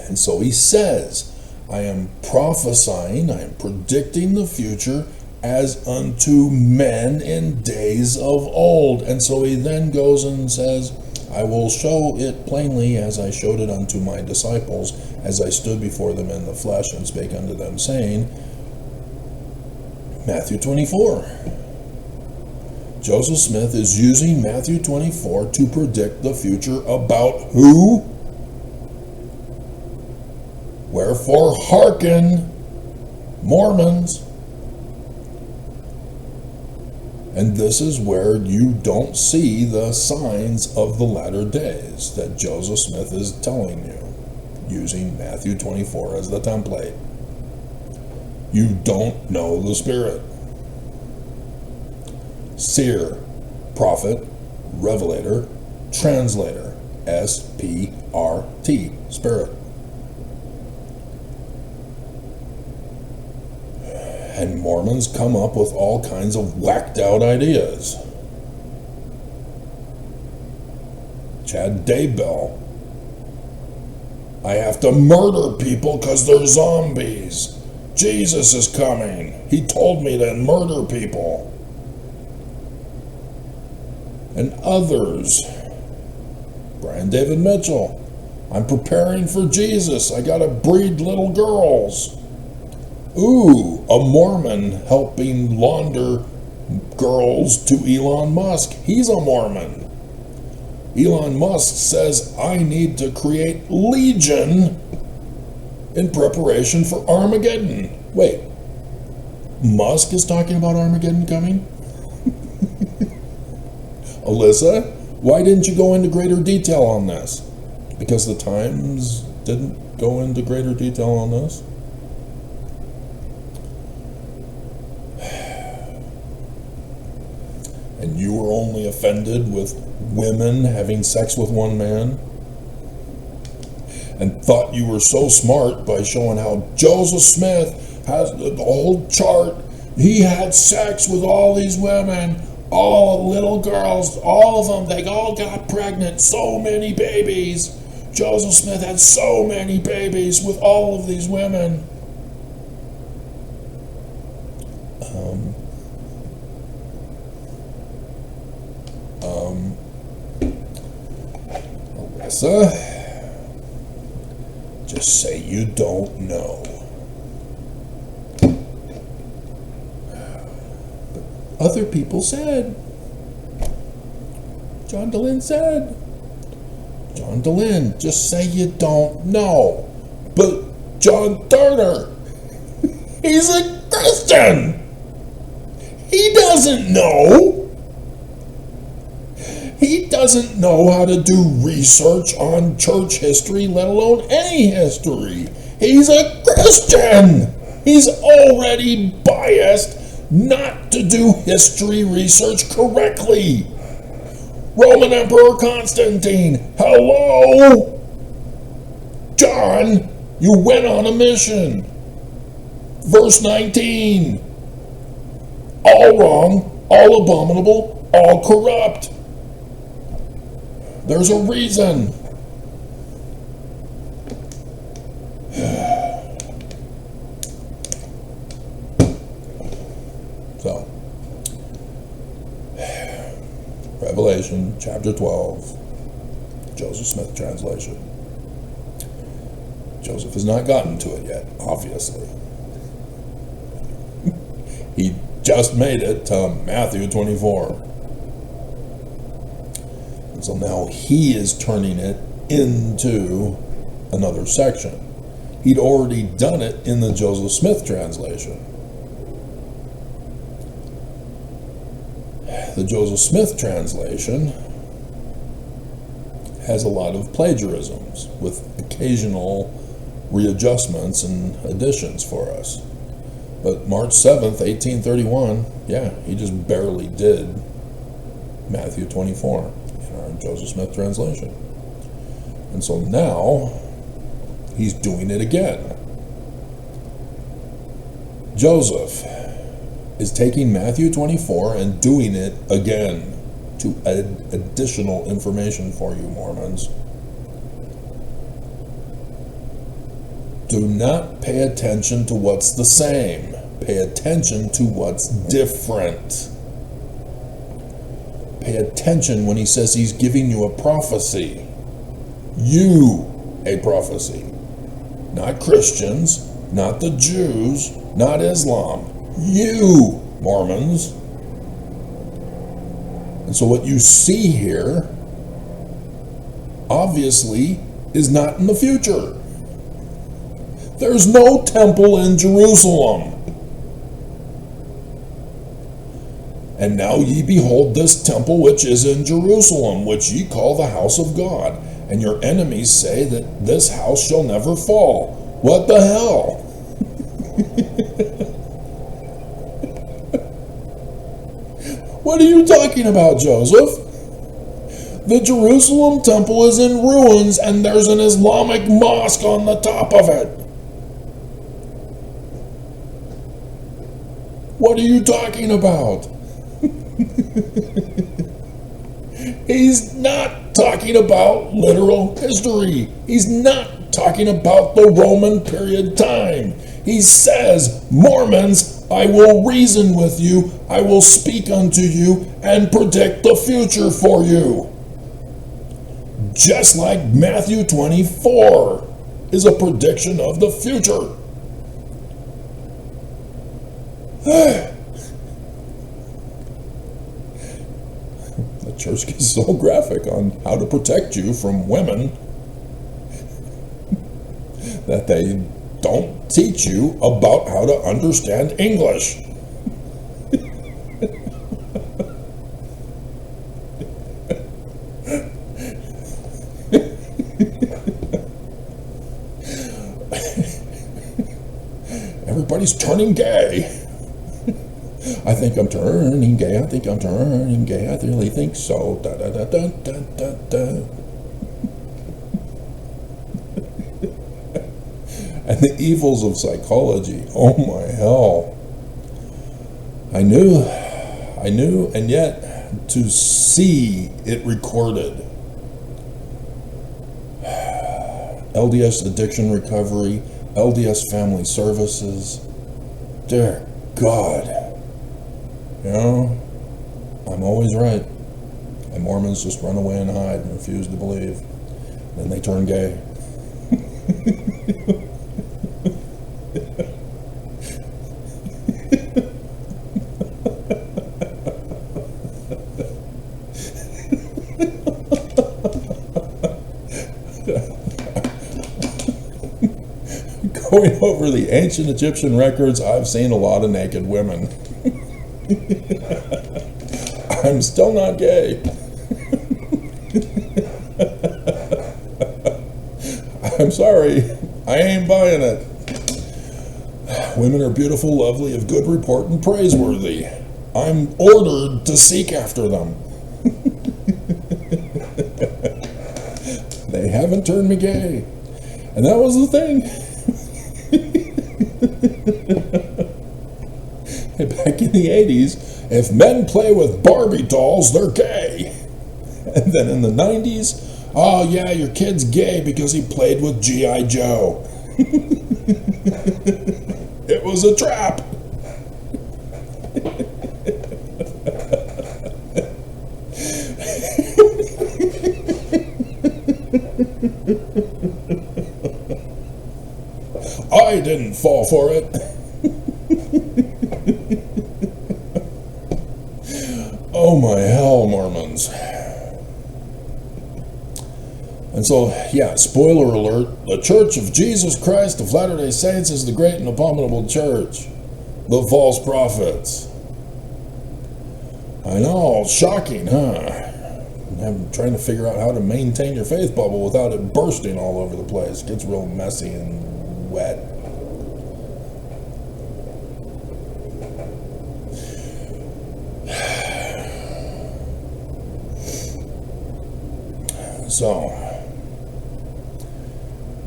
And so he says, I am prophesying, I am predicting the future as unto men in days of old. And so he then goes and says, I will show it plainly as I showed it unto my disciples, as I stood before them in the flesh and spake unto them, saying, Matthew 24. Joseph Smith is using Matthew 24 to predict the future about who? Wherefore hearken, Mormons. And this is where you don't see the signs of the latter days that Joseph Smith is telling you, using Matthew 24 as the template. You don't know the Spirit. Seer, prophet, revelator, translator, S-P-R-T, Spirit. And Mormons come up with all kinds of whacked out ideas. Chad Daybell. I have to murder people because they're zombies. Jesus is coming. He told me to murder people. And others. Brian David Mitchell. I'm preparing for Jesus. I gotta breed little girls. Ooh, a Mormon helping launder girls to Elon Musk. He's a Mormon. Elon Musk says, I need to create Legion in preparation for Armageddon. Wait, Musk is talking about Armageddon coming? Alyssa, why didn't you go into greater detail on this? Because the Times didn't go into greater detail on this? And you were only offended with women having sex with one man? And thought you were so smart by showing how Joseph Smith has the whole chart. He had sex with all these women, all little girls, all of them. They all got pregnant, so many babies. Joseph Smith had so many babies with all of these women. Alyssa, just say you don't know. But other people said. John DeLynn said. John DeLynn, just say you don't know. But John Turner, he's a Christian. He doesn't know. He doesn't know how to do research on church history, let alone any history. He's a Christian. He's already biased not to do history research correctly. Roman Emperor Constantine, hello? John, you went on a mission. Verse 19. All wrong, all abominable, all corrupt. There's a reason. So, Revelation chapter 12, Joseph Smith translation. Joseph has not gotten to it yet, obviously. He just made it to Matthew 24. And so now he is turning it into another section. He'd already done it in the Joseph Smith translation. The Joseph Smith translation has a lot of plagiarisms with occasional readjustments and additions for us. But March 7th, 1831, yeah, he just barely did Matthew 24 in our Joseph Smith translation. And so now he's doing it again. Joseph is taking Matthew 24 and doing it again to add additional information for you, Mormons. Do not pay attention to what's the same. Pay attention to what's different. Pay attention when he says he's giving you a prophecy. You, a prophecy. Not Christians, not the Jews, not Islam. You, Mormons. And so what you see here, obviously, is not in the future. There's no temple in Jerusalem. And now ye behold this temple which is in Jerusalem, which ye call the house of God. And your enemies say that this house shall never fall. What the hell? What are you talking about, Joseph? The Jerusalem temple is in ruins and there's an Islamic mosque on the top of it. What are you talking about? He's not talking about literal history. He's not talking about the Roman period time. He says, Mormons, I will reason with you, I will speak unto you, and predict the future for you. Just like Matthew 24 is a prediction of the future. The church gets so graphic on how to protect you from women that they don't teach you about how to understand English. Everybody's turning gay. I think I'm turning gay, I think I'm turning gay, I really think so. Da da da da da da da. And the evils of psychology, oh my hell. I knew, and yet to see it recorded. LDS addiction recovery, LDS family services. Dear God. You know, I'm always right. And Mormons just run away and hide and refuse to believe. Then they turn gay. Going over the ancient Egyptian records, I've seen a lot of naked women. I'm still not gay. I'm sorry, I ain't buying it. Women are beautiful, lovely, of good report, and praiseworthy. I'm ordered to seek after them. They haven't turned me gay. And that was the thing. Back in the 80s, if men play with Barbie dolls, they're gay. And then in the 90s, oh yeah, your kid's gay because he played with G.I. Joe. It was a trap. I didn't fall for it. Oh my hell, Mormons. And so, yeah, spoiler alert, the Church of Jesus Christ of Latter-day Saints is the great and abominable church. The false prophets. I know, shocking, huh? I'm trying to figure out how to maintain your faith bubble without it bursting all over the place. It gets real messy and wet. So,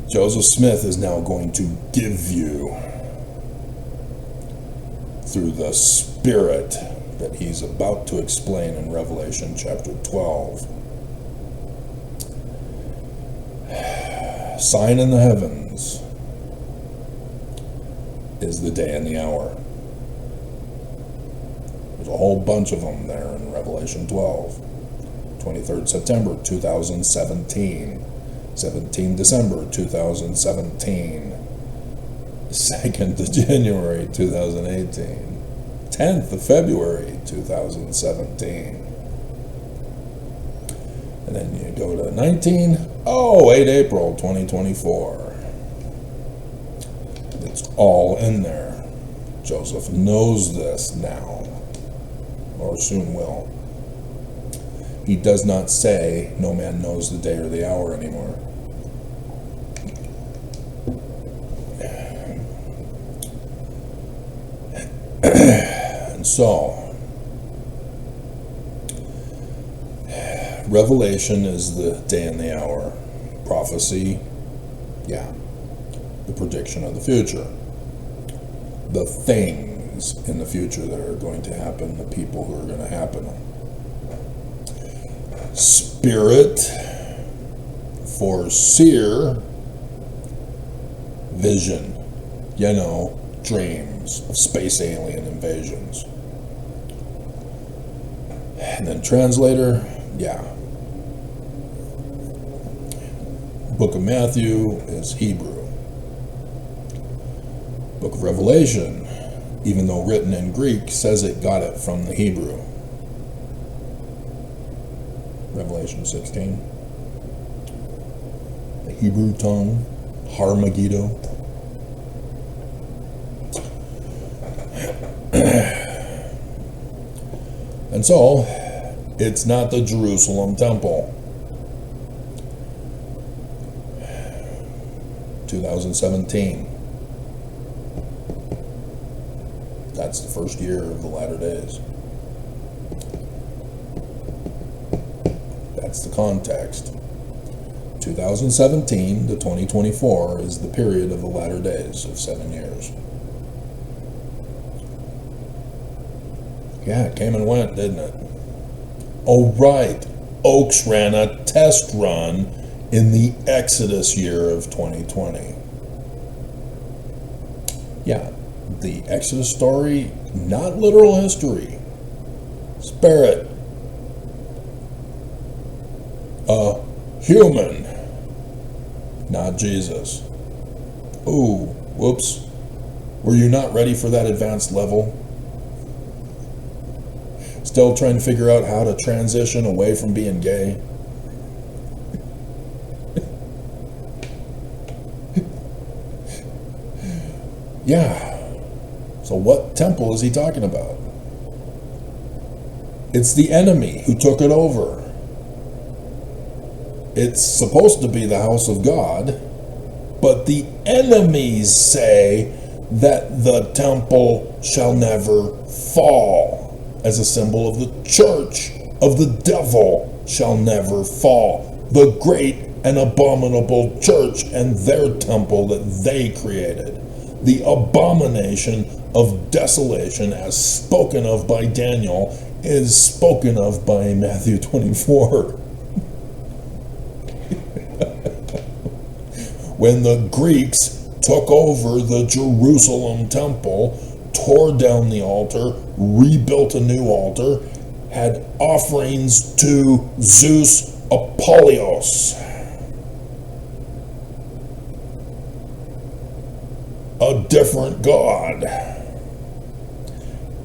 Joseph Smith is now going to give you, through the Spirit that he's about to explain in Revelation chapter 12, sign in the heavens is the day and the hour. There's a whole bunch of them there in Revelation 12. 23rd September 2017, 17 December 2017, 2nd of January 2018, 10th of February 2017. And then you go to 8 April 2024. It's all in there. Joseph knows this now, or soon will. He does not say, no man knows the day or the hour anymore. And so, Revelation is the day and the hour. Prophecy, yeah, the prediction of the future. The things in the future that are going to happen, the people who are going to happen. Spirit, foreseer, vision, dreams of space alien invasions. And then translator, yeah. Book of Matthew is Hebrew. Book of Revelation, even though written in Greek, says it got it from the Hebrew. Revelation 16. The Hebrew tongue, Har-Megiddo. And so, it's not the Jerusalem temple. 2017. That's the first year of the latter days. That's the context. 2017 to 2024 is the period of the latter days of 7 years. Yeah, it came and went, didn't it? Oh, right. Oaks ran a test run in the Exodus year of 2020. Yeah, the Exodus story, not literal history. Spirit. Human, not Jesus. Ooh, whoops. Were you not ready for that advanced level? Still trying to figure out how to transition away from being gay? Yeah. So what temple is he talking about? It's the enemy who took it over. It's supposed to be the house of God, But the enemies say that the temple shall never fall, as a symbol of the church of the devil shall never fall. The great and abominable church and their temple that they created. The abomination of desolation, as spoken of by Daniel, is spoken of by Matthew 24. When the Greeks took over the Jerusalem temple, tore down the altar, rebuilt a new altar, had offerings to Zeus Apollos, a different god,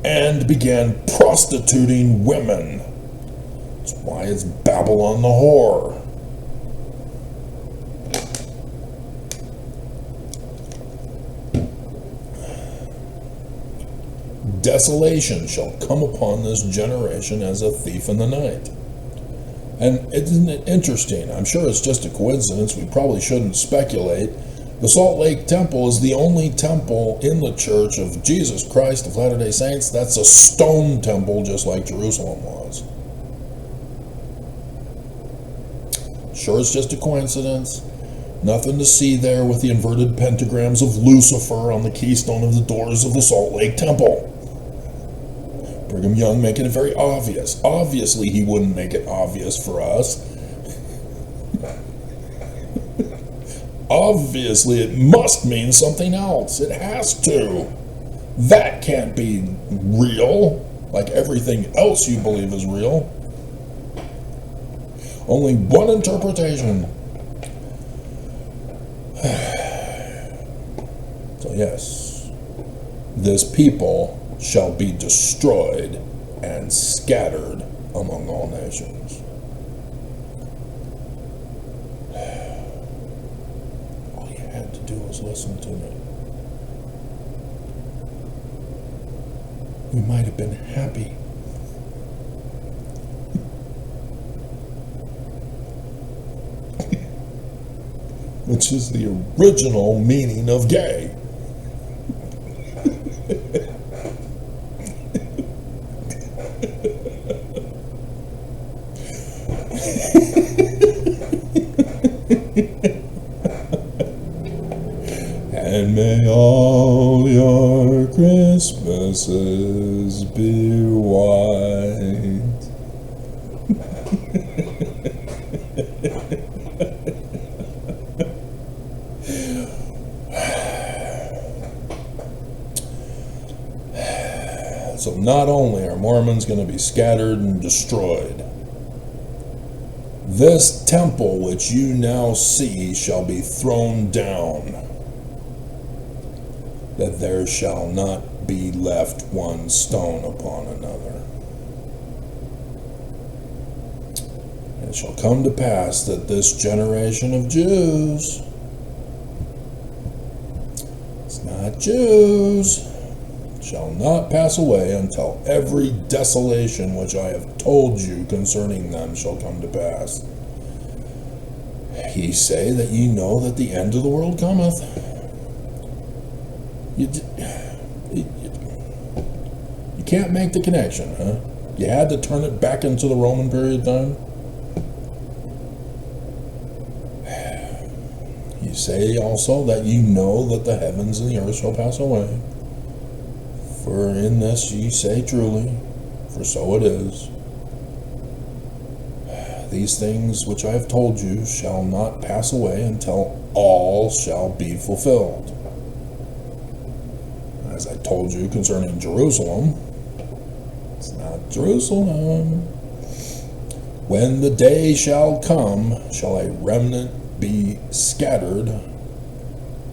and began prostituting women. That's why it's Babylon the whore. Desolation shall come upon this generation as a thief in the night. And isn't it interesting? I'm sure it's just a coincidence. We probably shouldn't speculate. The Salt Lake Temple is the only temple in the Church of Jesus Christ of Latter-day Saints that's a stone temple, just like Jerusalem was. Sure, it's just a coincidence. Nothing to see there with the inverted pentagrams of Lucifer on the keystone of the doors of the Salt Lake Temple. Brigham Young making it very obvious. Obviously, he wouldn't make it obvious for us. Obviously, it must mean something else. It has to. That can't be real, like everything else you believe is real. Only one interpretation. So yes, this people shall be destroyed and scattered among all nations. All you had to do was listen to me. We might have been happy. Which is the original meaning of gay. And may all your Christmases be white. So not only are Mormons going to be scattered and destroyed, this temple which you now see shall be thrown down, that there shall not be left one stone upon another. And it shall come to pass that this generation of Jews, it's not Jews, shall not pass away until every desolation which I have told you concerning them shall come to pass. Ye say that ye know that the end of the world cometh. You can't make the connection, huh? You had to turn it back into the Roman period time? You say also that ye know that the heavens and the earth shall pass away. For in this ye say truly, for so it is. These things which I have told you shall not pass away until all shall be fulfilled. As I told you concerning Jerusalem, it's not Jerusalem. When the day shall come, shall a remnant be scattered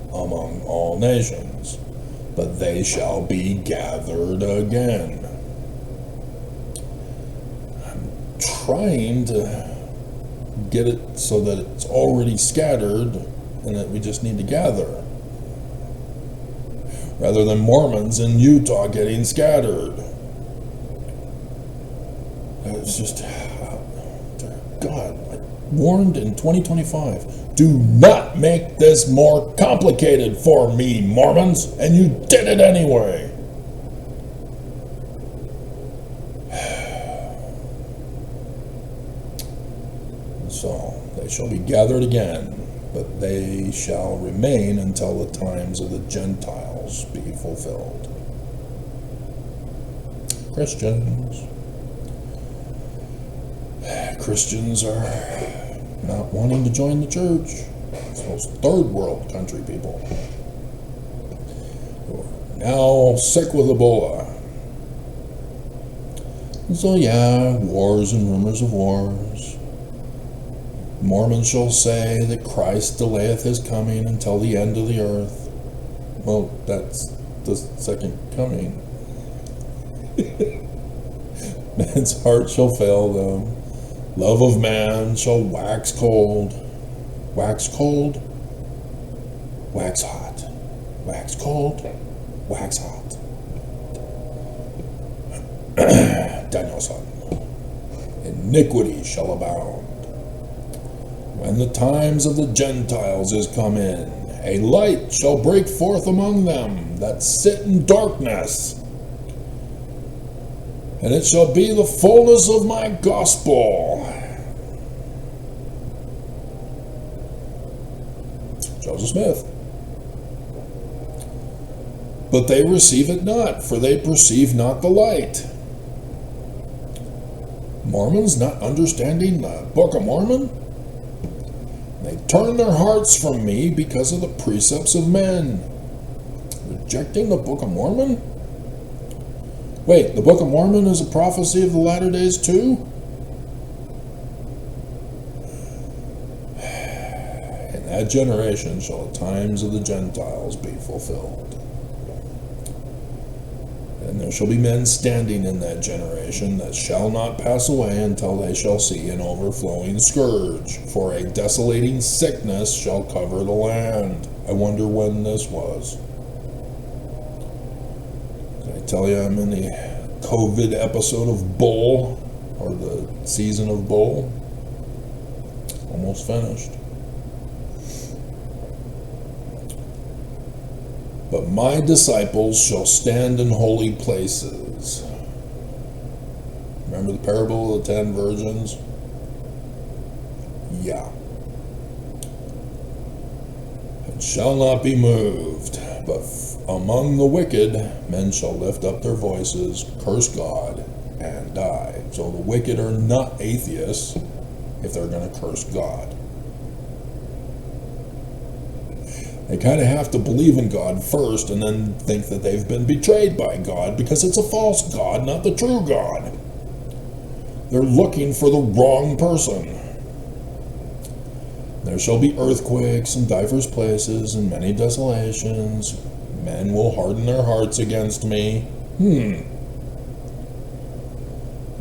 among all nations, but they shall be gathered again. I'm trying to get it so that it's already scattered and that we just need to gather, rather than Mormons in Utah getting scattered. It's just, God, I warned in 2025, Do not make this more complicated for me, Mormons, and you did it anyway. So they shall be gathered again, but they shall remain until the times of the Gentiles be fulfilled. Christians are not wanting to join the church. It's those third world country people who are now sick with Ebola. And so yeah, wars and rumors of wars. Mormons shall say that Christ delayeth his coming until the end of the earth. Well, that's the second coming. Man's heart shall fail them. Love of man shall wax cold. Wax cold, wax hot. Wax cold, wax hot. Danielson. Iniquity shall abound. When the times of the Gentiles is come in, a light shall break forth among them that sit in darkness. And it shall be the fullness of my gospel. Joseph Smith. But they receive it not, for they perceive not the light. Mormons not understanding the Book of Mormon? They turn their hearts from me because of the precepts of men. Rejecting the Book of Mormon? Wait, the Book of Mormon is a prophecy of the latter days too? In that generation shall the times of the Gentiles be fulfilled. And there shall be men standing in that generation that shall not pass away until they shall see an overflowing scourge, for a desolating sickness shall cover the land. I wonder when this was. Did I tell you I'm in the COVID episode of Bull, or the season of Bull? Almost finished. But my disciples shall stand in holy places. Remember the parable of the 10 virgins? Yeah. And shall not be moved, but among the wicked men shall lift up their voices, curse God, and die. So the wicked are not atheists if they're going to curse God. They kind of have to believe in God first and then think that they've been betrayed by God because it's a false God, not the true God. They're looking for the wrong person. There shall be earthquakes in divers places and many desolations. Men will harden their hearts against me.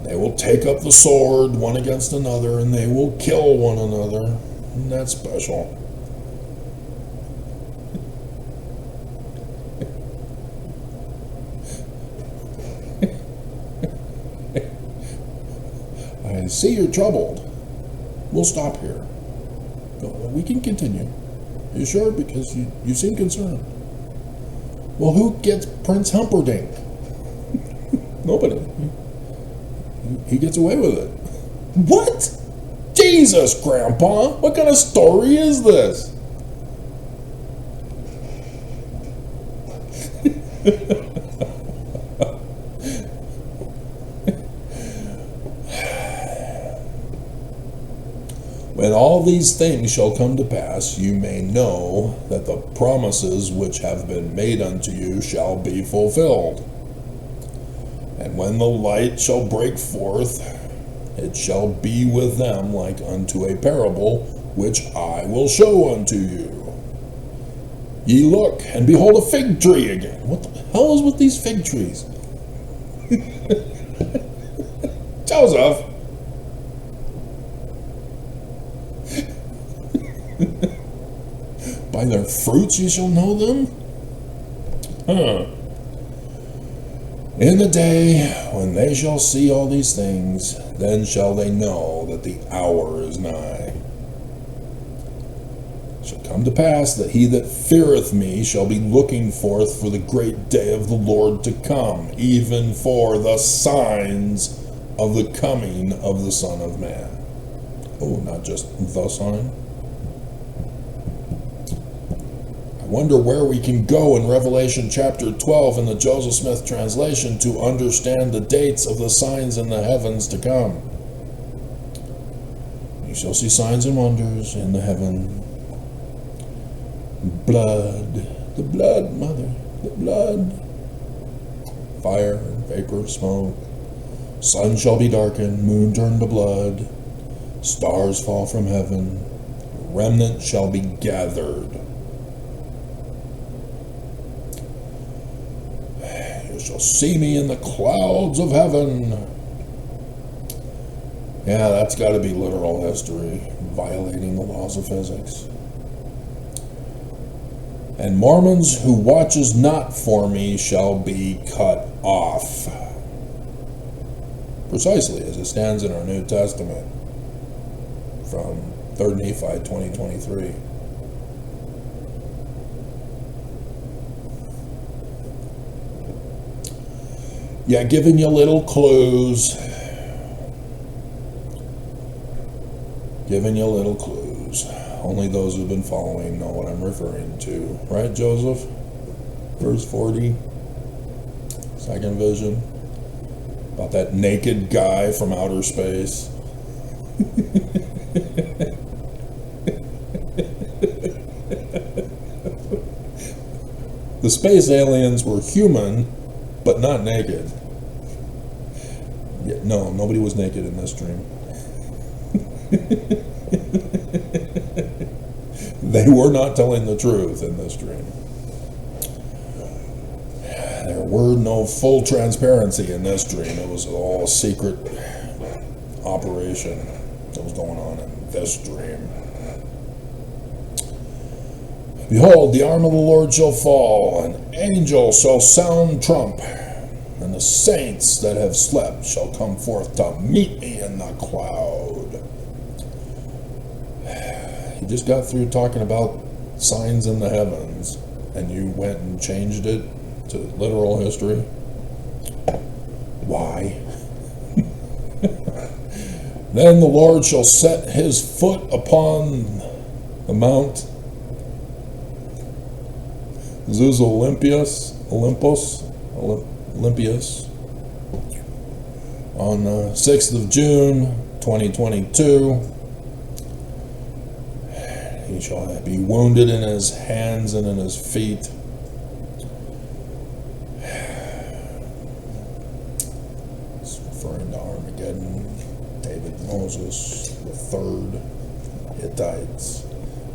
They will take up the sword one against another, and they will kill one another. Isn't that special? I see you're troubled. We'll stop here. We can continue. You sure? Because you seem concerned. Well, who gets Prince Humperdinck? Nobody. He gets away with it. What? Jesus, Grandpa! What kind of story is this? When all these things shall come to pass, you may know that the promises which have been made unto you shall be fulfilled. And when the light shall break forth, it shall be with them like unto a parable, which I will show unto you. Ye look, and behold a fig tree again. What the hell is with these fig trees? Joseph! By their fruits ye shall know them? In the day when they shall see all these things, then shall they know that the hour is nigh. shall come to pass that he that feareth me shall be looking forth for the great day of the Lord to come, even for the signs of the coming of the Son of Man. Oh, not just the sign. I wonder where we can go in Revelation chapter 12 in the Joseph Smith translation to understand the dates of the signs in the heavens to come. You shall see signs and wonders in the heaven. Blood, the blood, mother, the blood. Fire, vapor, smoke. Sun shall be darkened, moon turned to blood. Stars fall from heaven. Remnant shall be gathered. You shall see me in the clouds of heaven. Yeah, that's got to be literal history, violating the laws of physics. And Mormons who watches not for me shall be cut off. Precisely as it stands in our New Testament from 3 Nephi 20:23. Yeah, giving you little clues. Giving you little clues. Only those who've been following know what I'm referring to. Right, Joseph? Verse 40. Second vision. About that naked guy from outer space. The space aliens were human, but not naked. Yeah, no, nobody was naked in this dream. They were not telling the truth in this dream. There were no full transparency in this dream. It was all a secret operation that was going on in this dream. Behold, the arm of the Lord shall fall, an angel shall sound trump, and the saints that have slept shall come forth to meet me in the cloud. You just got through talking about signs in the heavens, and you went and changed it to literal history. Why? Then the Lord shall set his foot upon the mount Olympus, on the 6th of June, 2022. He shall be wounded in his hands and in his feet. It's referring to Armageddon, David, Moses, the third Hittites,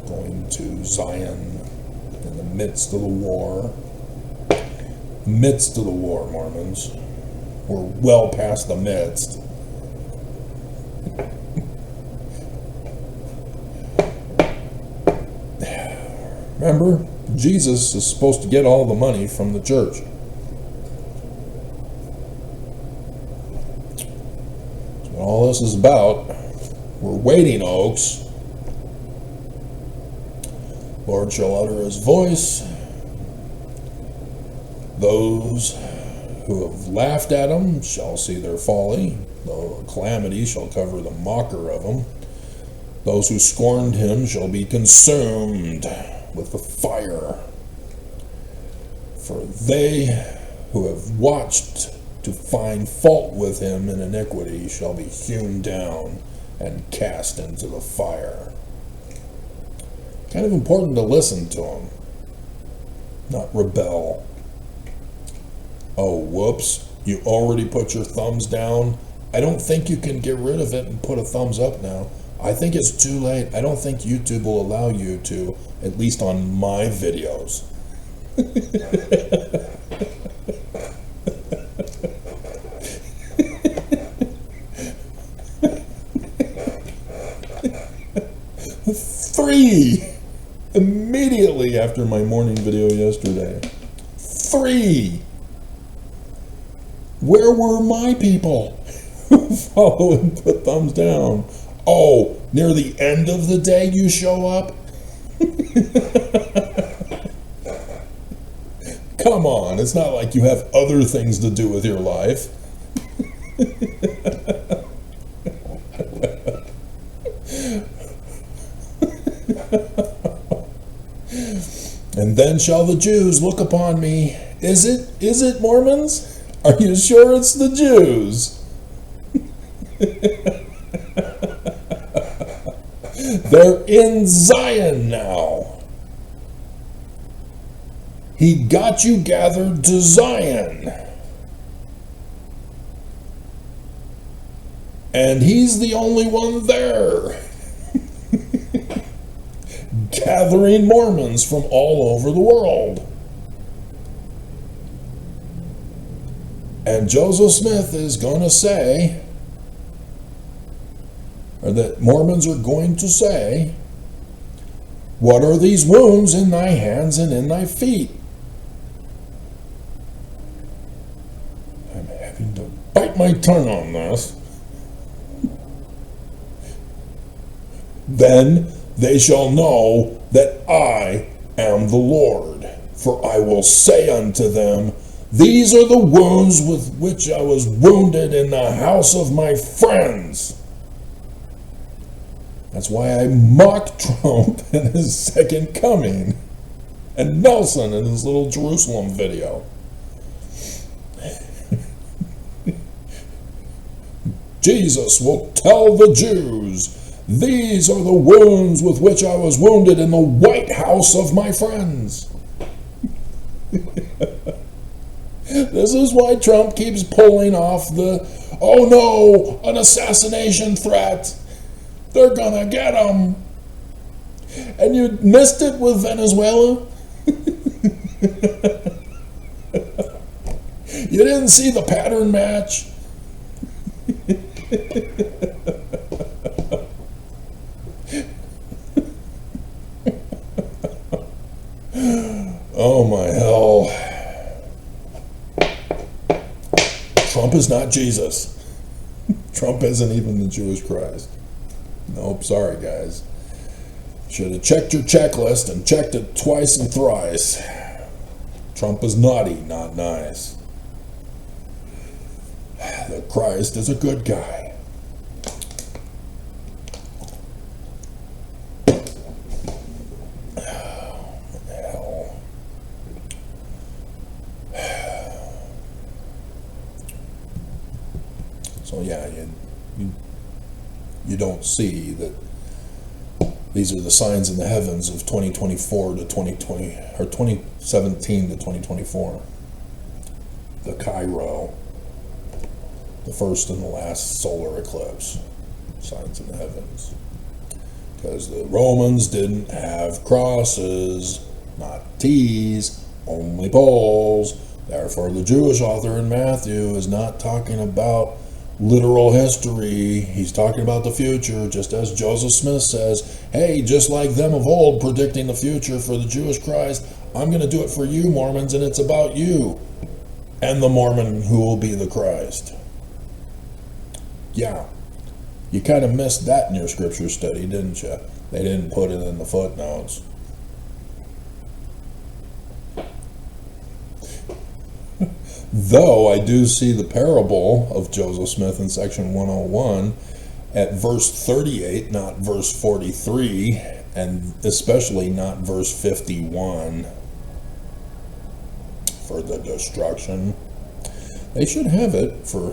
going to Zion in the midst of the war. Midst of the war, Mormons. We're well past the midst. Remember, Jesus is supposed to get all the money from the church. That's what all this is about. We're waiting, Oaks. Lord shall utter his voice. Those who have laughed at him shall see their folly. The calamity shall cover the mocker of him. Those who scorned him shall be consumed with the fire. For they who have watched to find fault with him in iniquity shall be hewn down and cast into the fire. Kind of important to listen to him, not rebel. Oh, whoops, you already put your thumbs down. I don't think you can get rid of it and put a thumbs up now. I think it's too late. I don't think YouTube will allow you to, at least on my videos. 3 immediately after my morning video yesterday. 3. Where were my people who follow and put thumbs down? Oh, near the end of the day you show up? Come on, it's not like you have other things to do with your life. And then shall the Jews look upon me. Is it Mormons? Are you sure it's the Jews? They're in Zion now. He got you gathered to Zion. And he's the only one there. Gathering Mormons from all over the world. And Joseph Smith is going to say, or that Mormons are going to say, what are these wounds in thy hands and in thy feet? I'm having to bite my tongue on this. Then they shall know that I am the Lord, for I will say unto them, these are the wounds with which I was wounded in the house of my friends. That's why I mock Trump in his second coming, and Nelson in his little Jerusalem video. Jesus will tell the Jews, these are the wounds with which I was wounded in the White House of my friends. This is why Trump keeps pulling off the, oh no, an assassination threat. They're gonna get him. And you missed it with Venezuela. You didn't see the pattern match. Oh my hell. Trump is not Jesus. Trump isn't even the Jewish Christ. Nope, sorry guys. Should have checked your checklist and checked it twice and thrice. Trump is naughty, not nice. The Christ is a good guy. So yeah, you don't see that these are the signs in the heavens of 2024 to 2020, or 2017 to 2024. The Cairo, the first and the last solar eclipse, signs in the heavens. Because the Romans didn't have crosses, not T's, only poles. Therefore, the Jewish author in Matthew is not talking about literal history. He's talking about the future, just as Joseph Smith says, hey, just like them of old predicting the future for the Jewish Christ, I'm going to do it for you, Mormons, and it's about you and the Mormon who will be the Christ. Yeah, you kind of missed that in your scripture study, didn't you? They didn't put it in the footnotes. Though I do see the parable of Joseph Smith in section 101 at verse 38, not verse 43, and especially not verse 51 for the destruction. They should have it for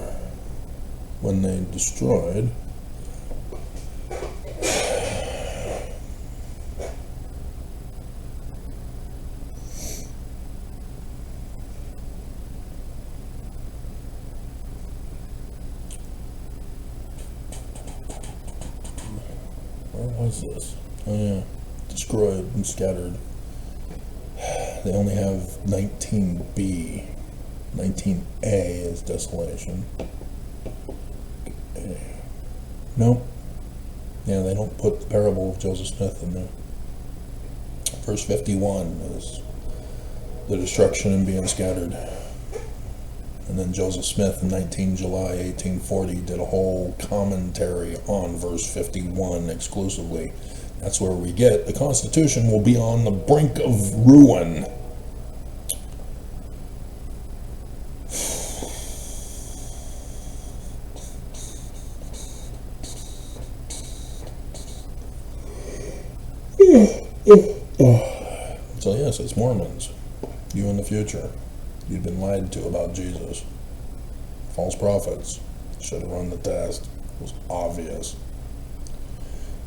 when they destroyed. Where was this? Oh yeah, destroyed and scattered. They only have 19b. 19a is desolation. Nope. Yeah, they don't put the parable of Joseph Smith in there. Verse 51 is the destruction and being scattered. And then Joseph Smith in 19 July 1840 did a whole commentary on verse 51 exclusively. That's where we get the Constitution will be on the brink of ruin. So yes, it's Mormons. You in the future. You've been lied to about Jesus. False prophets. Should have run the test. It was obvious.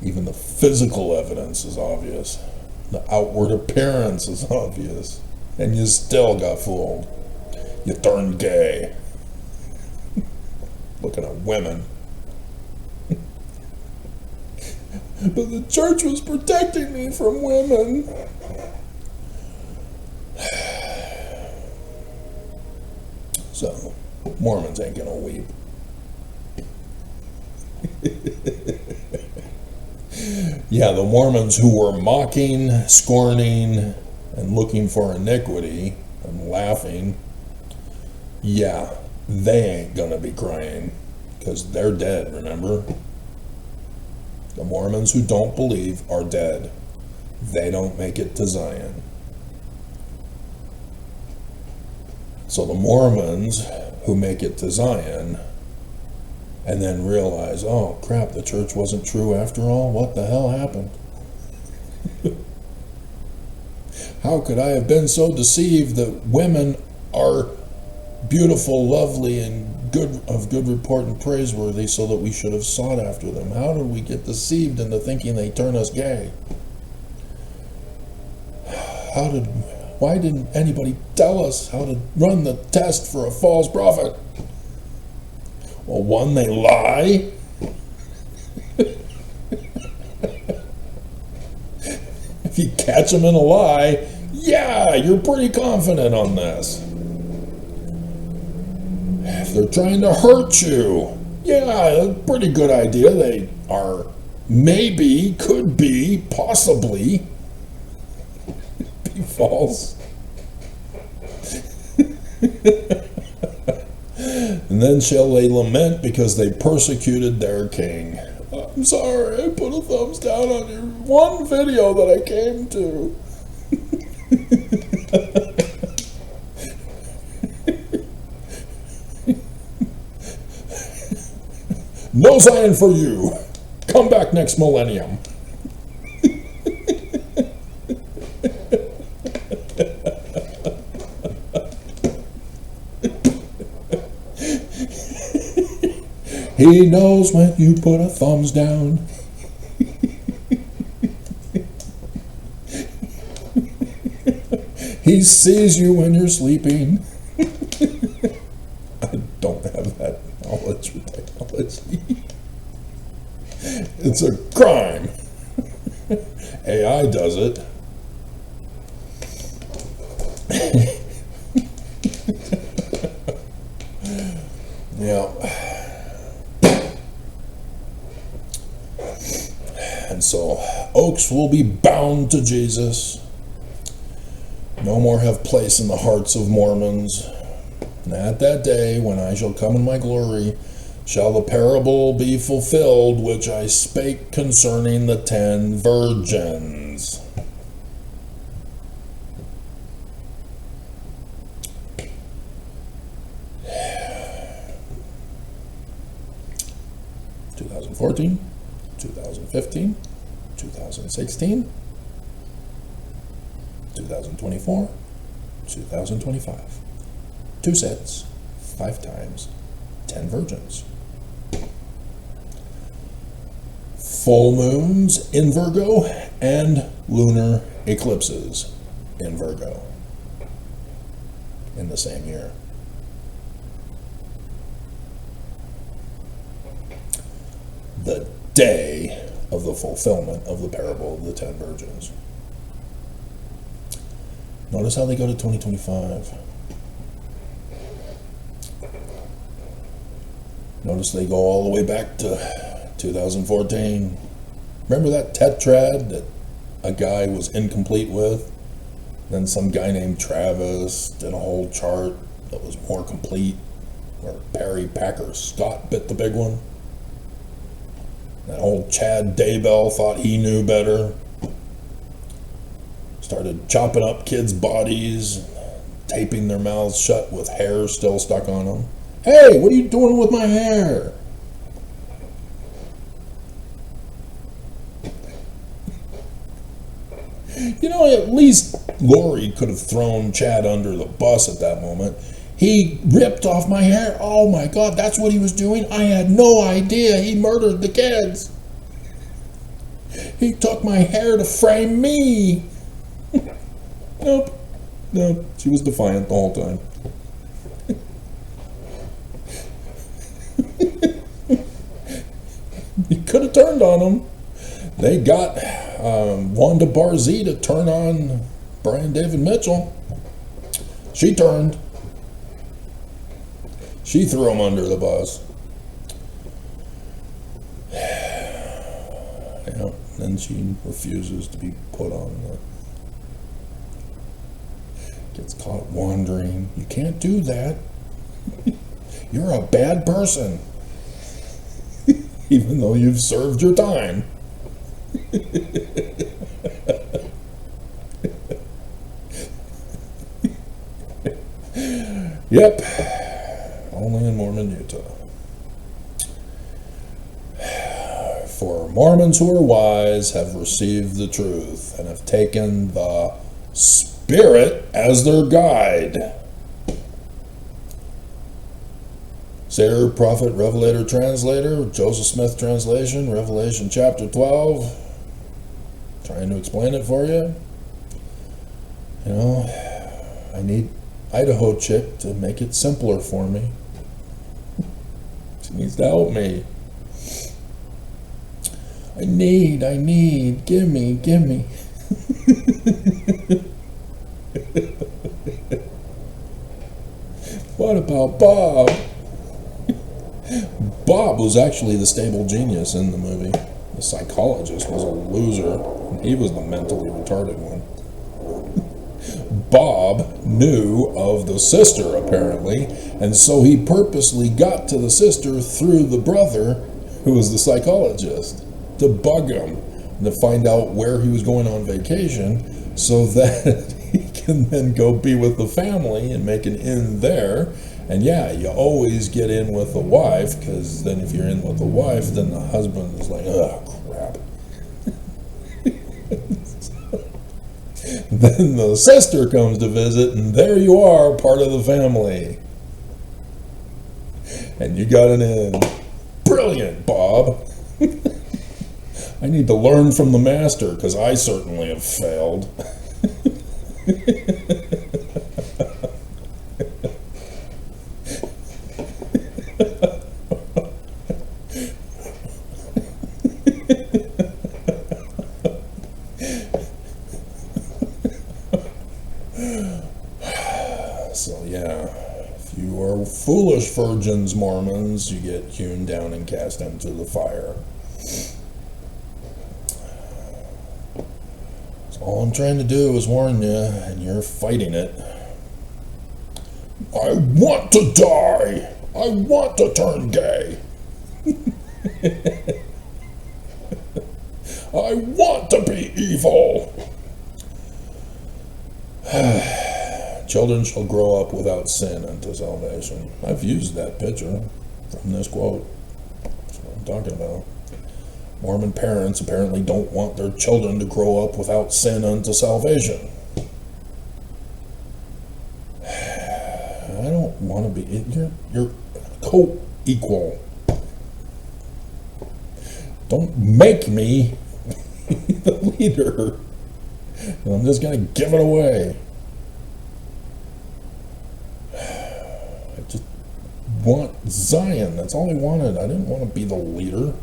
Even the physical evidence is obvious. The outward appearance is obvious. And you still got fooled. You turned gay. Looking at women. But the church was protecting me from women. So, Mormons ain't gonna weep. Yeah, the Mormons who were mocking, scorning, and looking for iniquity and laughing, yeah, they ain't gonna be crying because they're dead, remember? The Mormons who don't believe are dead. They don't make it to Zion. So the Mormons who make it to Zion and then realize, oh crap, the church wasn't true after all? What the hell happened? How could I have been so deceived that women are beautiful, lovely, and of good report and praiseworthy, so that we should have sought after them? How did we get deceived into thinking they turn us gay? Why didn't anybody tell us how to run the test for a false prophet? Well, one, they lie. If you catch them in a lie, yeah, you're pretty confident on this. If they're trying to hurt you, yeah, a pretty good idea. They are maybe, could be, possibly be false. And then shall they lament because they persecuted their king. I'm sorry, I put a thumbs down on your one video that I came to. No Zion for you. Come back next millennium. He knows when you put a thumbs down. He sees you when you're sleeping. I don't have that knowledge or technology. It's a crime. AI does it. Yeah. And so oaks will be bound to Jesus. No more have place in the hearts of Mormons. And at that day, when I shall come in my glory, shall the parable be fulfilled which I spake concerning the 10 virgins. (2014, 2015, 2016, 2024, 2025. 2 sets, 5 times, 10 virgins. Full moons in Virgo and lunar eclipses in Virgo in the same year. The day of the fulfillment of the parable of the 10 virgins. Notice how they go to 2025. Notice they go all the way back to 2014. Remember that tetrad that a guy was incomplete with? Then some guy named Travis did a whole chart that was more complete, where Perry Packer Scott bit the big one. That old Chad Daybell thought he knew better. Started chopping up kids' bodies, taping their mouths shut with hair still stuck on them. Hey, what are you doing with my hair? You know, at least Lori could have thrown Chad under the bus at that moment. He ripped off my hair. Oh my God, that's what he was doing? I had no idea. He murdered the kids. He took my hair to frame me. Nope. Nope. She was defiant the whole time. You could have turned on him. They got Wanda Barzee to turn on Brian David Mitchell. She turned. She threw him under the bus. Yeah, then she refuses to be put on gets caught wandering. You can't do that. You're a bad person. Even though you've served your time. Yep. Only in Mormon, Utah. For Mormons who are wise have received the truth and have taken the Spirit as their guide. Sayer, Prophet, Revelator, Translator, Joseph Smith Translation, Revelation chapter 12. Trying to explain it for you. You know, I need Idaho Chick to make it simpler for me. She needs to help me. I need, gimme. What about Bob? Bob was actually the stable genius in the movie. The psychologist was a loser, and he was the mentally retarded one. Bob knew of the sister, apparently, and so he purposely got to the sister through the brother, who was the psychologist, to bug him, and to find out where he was going on vacation, so that he can then go be with the family and make an in there. And yeah, you always get in with the wife, because then if you're in with the wife, then the husband is like, oh, crap. Then the sister comes to visit, and there you are, part of the family. And you got an in. Brilliant, Bob. I need to learn from the master, because I certainly have failed. So yeah, if you are foolish virgins, Mormons, you get hewn down and cast into the fire. So all I'm trying to do is warn you, and you're fighting it. I want to die! I want to turn gay! I want to be evil! Children shall grow up without sin unto salvation. I've used that picture from this quote. That's what I'm talking about. Mormon parents apparently don't want their children to grow up without sin unto salvation. I don't want to be... You're co-equal. Don't make me the leader. I'm just going to give it away. I just want Zion. That's all I wanted. I didn't want to be the leader.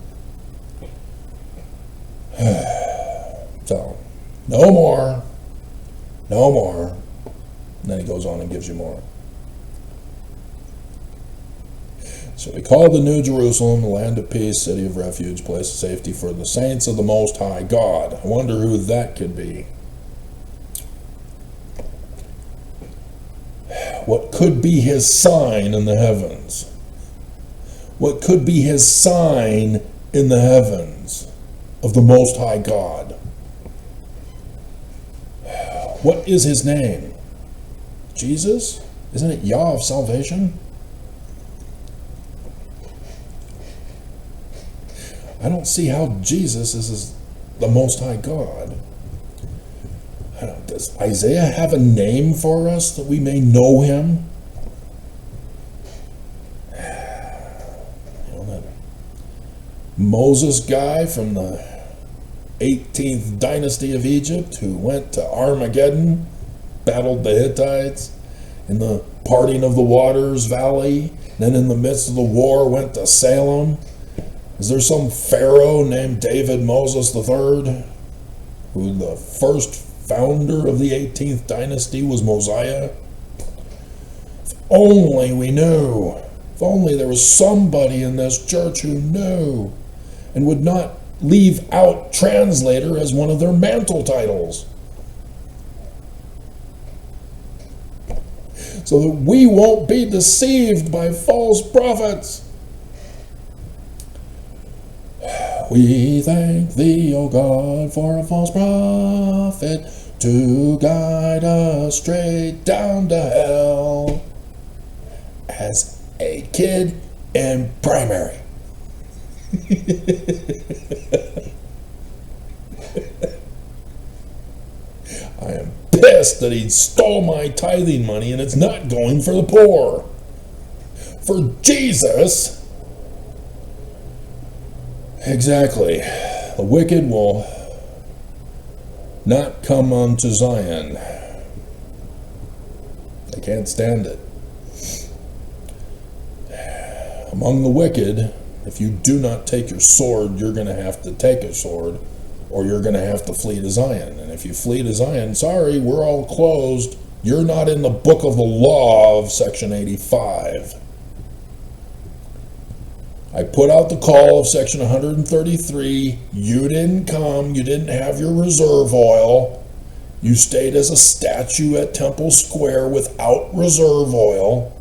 So, no more. No more. And then he goes on and gives you more. So he called the New Jerusalem, the land of peace, city of refuge, place of safety for the saints of the Most High God. I wonder who that could be. What could be his sign in the heavens? What could be his sign in the heavens of the Most High God. What is his name? Jesus? Isn't it Yah of salvation? I don't see how Jesus is the Most High God. Does Isaiah have a name for us that we may know him? You know, that Moses guy from the 18th dynasty of Egypt who went to Armageddon, battled the Hittites in the parting of the waters valley, then in the midst of the war went to Salem. Is there some pharaoh named David Moses III, who the first founder of the 18th dynasty was Mosiah? If only we knew. If only there was somebody in this church who knew and would not leave out translator as one of their mantle titles, so that we won't be deceived by false prophets. We thank thee, O God, for a false prophet to guide us straight down to hell. As a kid in primary. I am pissed that he stole my tithing money and it's not going for the poor. For Jesus. Exactly. The wicked will not come unto Zion. They can't stand it. Among the wicked, if you do not take your sword, you're going to have to take a sword, or you're going to have to flee to Zion. And if you flee to Zion, sorry, we're all closed. You're not in the book of the law of section 85. I put out the call of section 133. You didn't come. You didn't have your reserve oil. You stayed as a statue at Temple Square without reserve oil.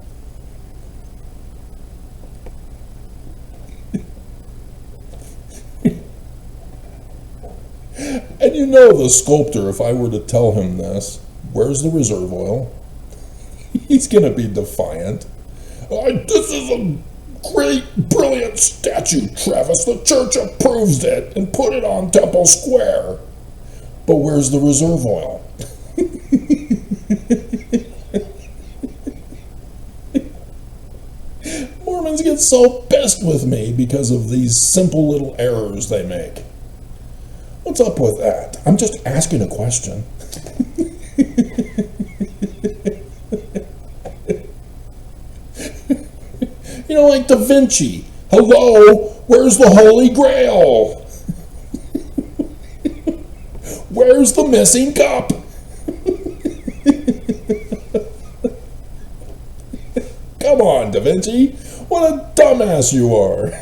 And you know the sculptor, if I were to tell him this, where's the reserve oil? He's going to be defiant. This is a great, brilliant statue, Travis. The church approves it and put it on Temple Square. But where's the reserve oil? Mormons get so pissed with me because of these simple little errors they make. What's up with that? I'm just asking a question. You know, like Da Vinci. Hello, where's the Holy Grail? Where's the missing cup? Come on, Da Vinci. What a dumbass you are.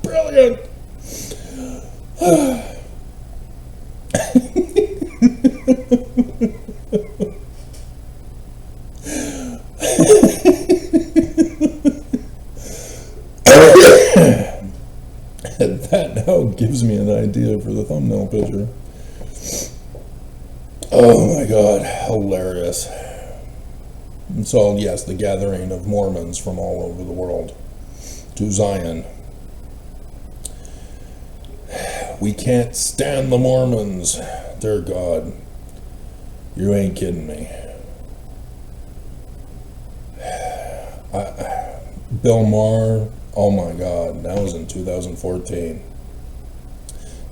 Brilliant. And that now gives me an idea for the thumbnail picture. Oh my God, hilarious. And so, yes, the gathering of Mormons from all over the world to Zion. We can't stand the Mormons. Dear God, you ain't kidding me. Bill Maher, oh my God, that was in 2014.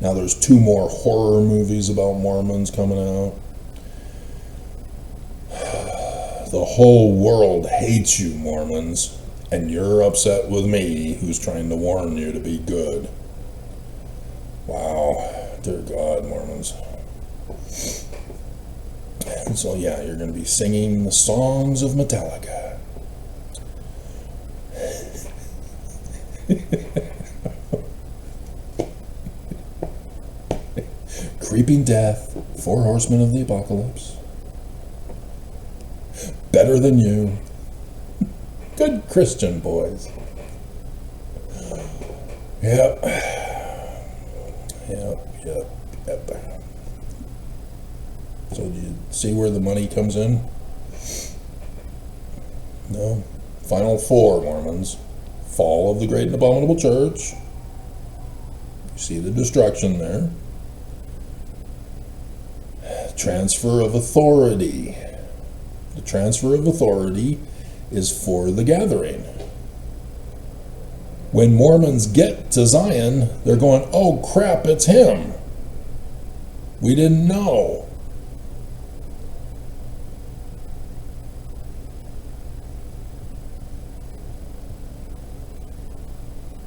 Now there's 2 more horror movies about Mormons coming out. The whole world hates you, Mormons, and you're upset with me, who's trying to warn you to be good. Wow, Dear God, Mormons. And so, yeah, you're going to be singing the songs of Metallica. Creeping Death, Four Horsemen of the Apocalypse. Better Than You. Good Christian boys. Yep. So do you see where the money comes in? No. Final four, Mormons. Fall of the great and abominable church. You see the destruction there. Transfer of authority. The transfer of authority is for the gathering. When Mormons get to Zion, they're going, oh crap, it's him. We didn't know.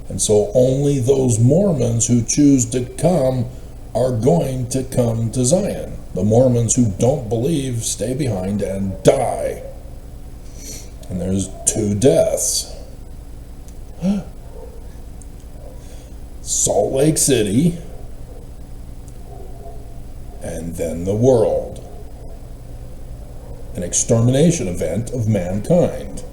And so only those Mormons who choose to come are going to come to Zion. The Mormons who don't believe stay behind and die. And there's 2 deaths. Salt Lake City, and then the world. An extermination event of mankind.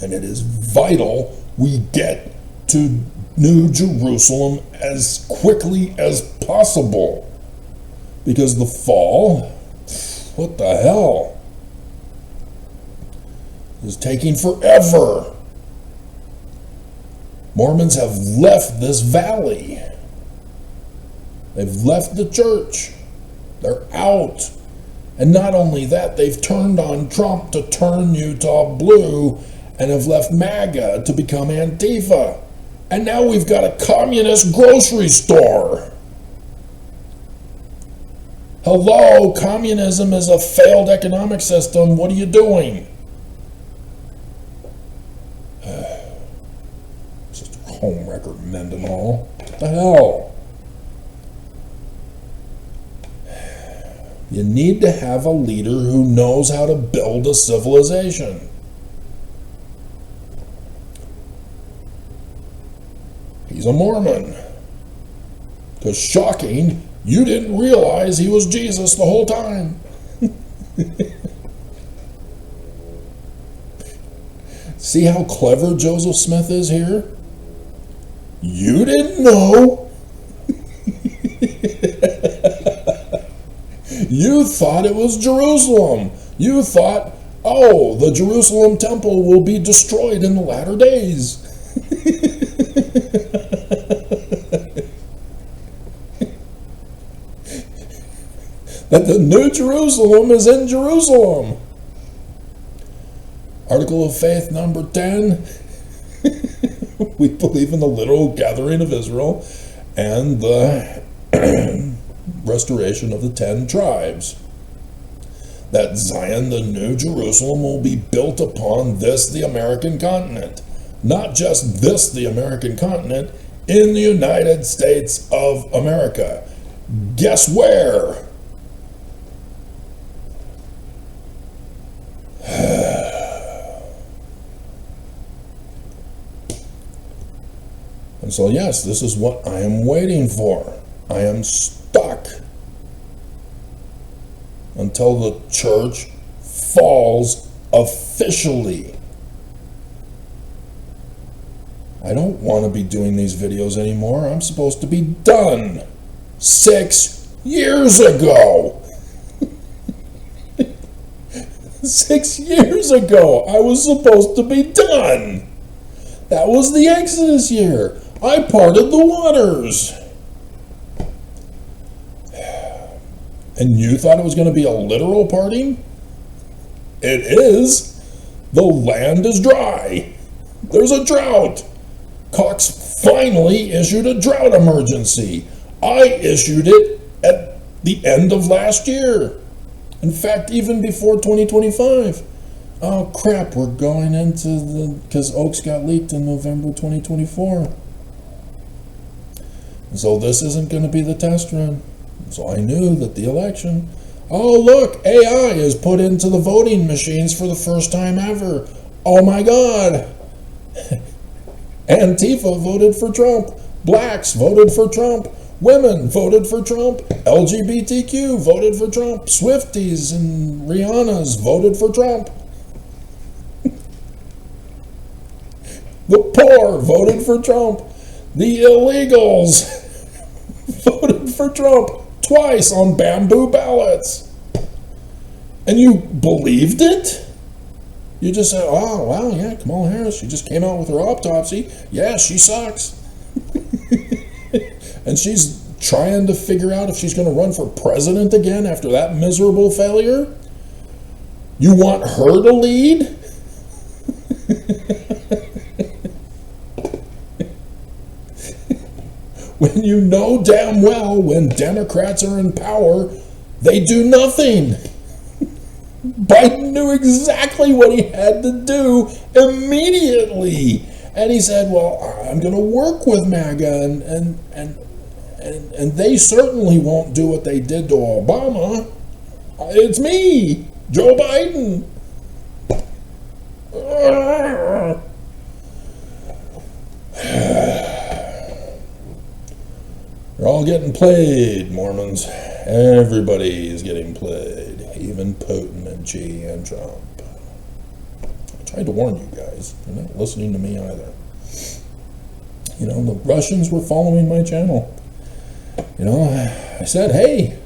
And it is vital we get to New Jerusalem as quickly as possible. Because the fall, what the hell, is taking forever. Mormons have left this valley. They've left the church. They're out. And not only that, they've turned on Trump to turn Utah blue and have left MAGA to become Antifa. And now we've got a communist grocery store. Hello, communism is a failed economic system. What are you doing? Just homewrecker Mendenhall. What the hell? You need to have a leader who knows how to build a civilization. He's a Mormon. Because shocking, you didn't realize he was Jesus the whole time. See how clever Joseph Smith is here? You didn't know. You thought it was Jerusalem. You thought, oh, the Jerusalem temple will be destroyed in the latter days. That the New Jerusalem is in Jerusalem. Article of Faith number 10. We believe in the literal gathering of Israel and the restoration of the 10 tribes. That Zion, the New Jerusalem, will be built upon this, the American continent. Not just this, the American continent, in the United States of America. Guess where? And so, yes, this is what I am waiting for. I am stuck until the church falls officially. I don't want to be doing these videos anymore. I'm supposed to be done 6 years ago. 6 years ago, I was supposed to be done. That was the Exodus year. I parted the waters. And you thought it was going to be a literal parting? It is. The land is dry. There's a drought. Cox finally issued a drought emergency. I issued it at the end of last year. In fact, even before 2025. Oh crap, we're going into because Oaks got leaked in November 2024. So this isn't going to be the test run. So I knew that the election, oh look, AI is put into the voting machines for the first time ever. Oh my God. Antifa voted for Trump. Blacks voted for Trump. Women voted for Trump. LGBTQ voted for Trump. Swifties and Rihannas voted for Trump. The poor voted for Trump. The illegals voted for Trump twice on bamboo ballots. And you believed it? You just said, oh, wow, yeah, Kamala Harris, she just came out with her autopsy. Yeah, she sucks. And she's trying to figure out if she's going to run for president again after that miserable failure. You want her to lead? When you know damn well when Democrats are in power, they do nothing. Biden knew exactly what he had to do immediately. And he said, well, I'm going to work with MAGA, and they certainly won't do what they did to Obama. It's me, Joe Biden. They're all getting played, Mormons. Everybody is getting played. Even Putin and Xi and Trump. I tried to warn you guys. You're not listening to me either. You know, the Russians were following my channel. You know, I said, hey,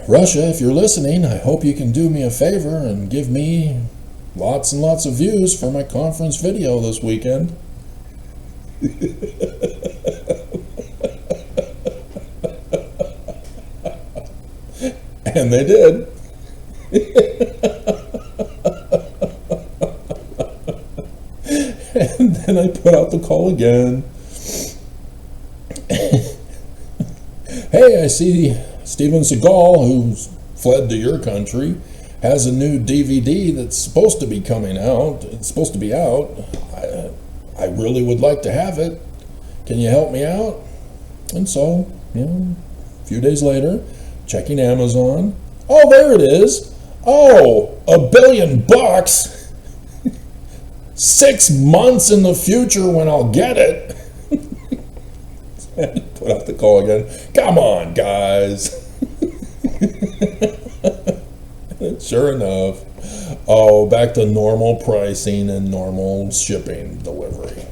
Russia, if you're listening, I hope you can do me a favor and give me lots and lots of views for my conference video this weekend. And they did. And then I put out the call again. Hey, I see Steven Seagal, who's fled to your country, has a new DVD that's supposed to be coming out. It's supposed to be out. I really would like to have it. Can you help me out? And so, you know, a few days later, checking Amazon. Oh, there it is. Oh, $1 billion. 6 months in the future when I'll get it. Put out the call again. Come on, guys. Sure enough. Oh, back to normal pricing and normal shipping delivery.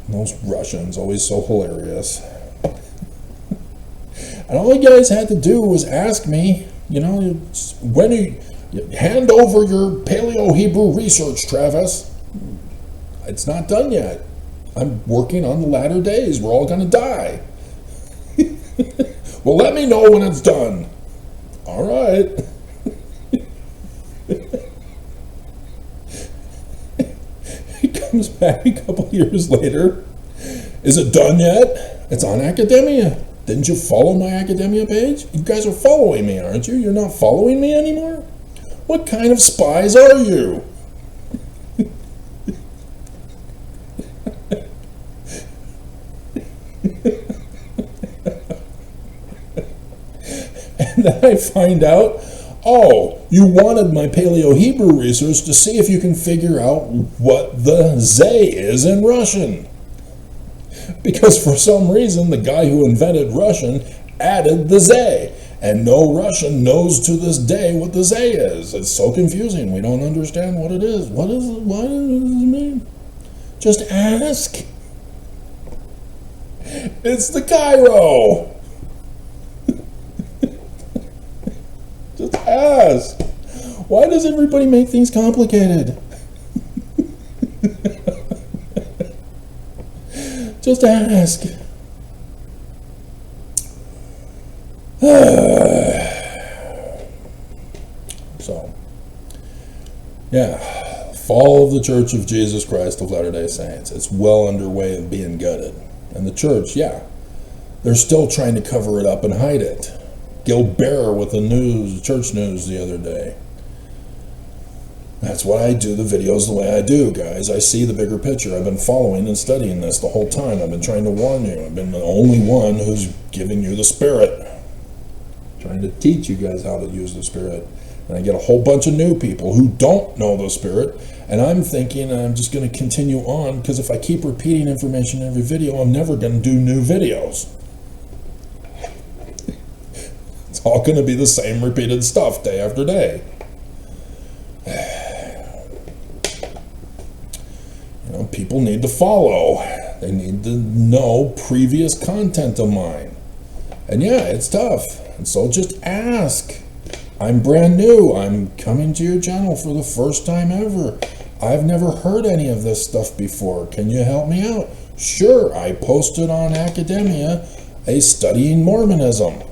Those Russians, always so hilarious. And all you guys had to do was ask me, you know, when you hand over your Paleo-Hebrew research, Travis. It's not done yet. I'm working on the latter days. We're all going to die. Well, let me know when it's done. All right. He comes back a couple years later. Is it done yet? It's on Academia. Didn't you follow my Academia page? You guys are following me, aren't you? You're not following me anymore? What kind of spies are you? And then I find out, oh, you wanted my Paleo-Hebrew research to see if you can figure out what the Zay is in Russian. Because for some reason, the guy who invented Russian added the Zay. And no Russian knows to this day what the Zay is. It's so confusing. We don't understand what it is. What is it? What does it mean? Just ask. It's the Cairo. Just ask. Why does everybody make things complicated? Just ask. So, yeah, fall of the Church of Jesus Christ of Latter-day Saints. It's well underway of being gutted. And the church, yeah, they're still trying to cover it up and hide it. Gilbert with the news, church news the other day. That's why I do the videos the way I do, guys. I see the bigger picture. I've been following and studying this the whole time. I've been trying to warn you. I've been the only one who's giving you the Spirit. Trying to teach you guys how to use the Spirit. And I get a whole bunch of new people who don't know the Spirit. And I'm thinking I'm just going to continue on, because if I keep repeating information in every video, I'm never going to do new videos. It's all going to be the same repeated stuff day after day. You know, people need to follow. They need to know previous content of mine. And yeah, it's tough. And so just ask. I'm brand new. I'm coming to your channel for the first time ever. I've never heard any of this stuff before. Can you help me out? Sure, I posted on Academia a Studying Mormonism.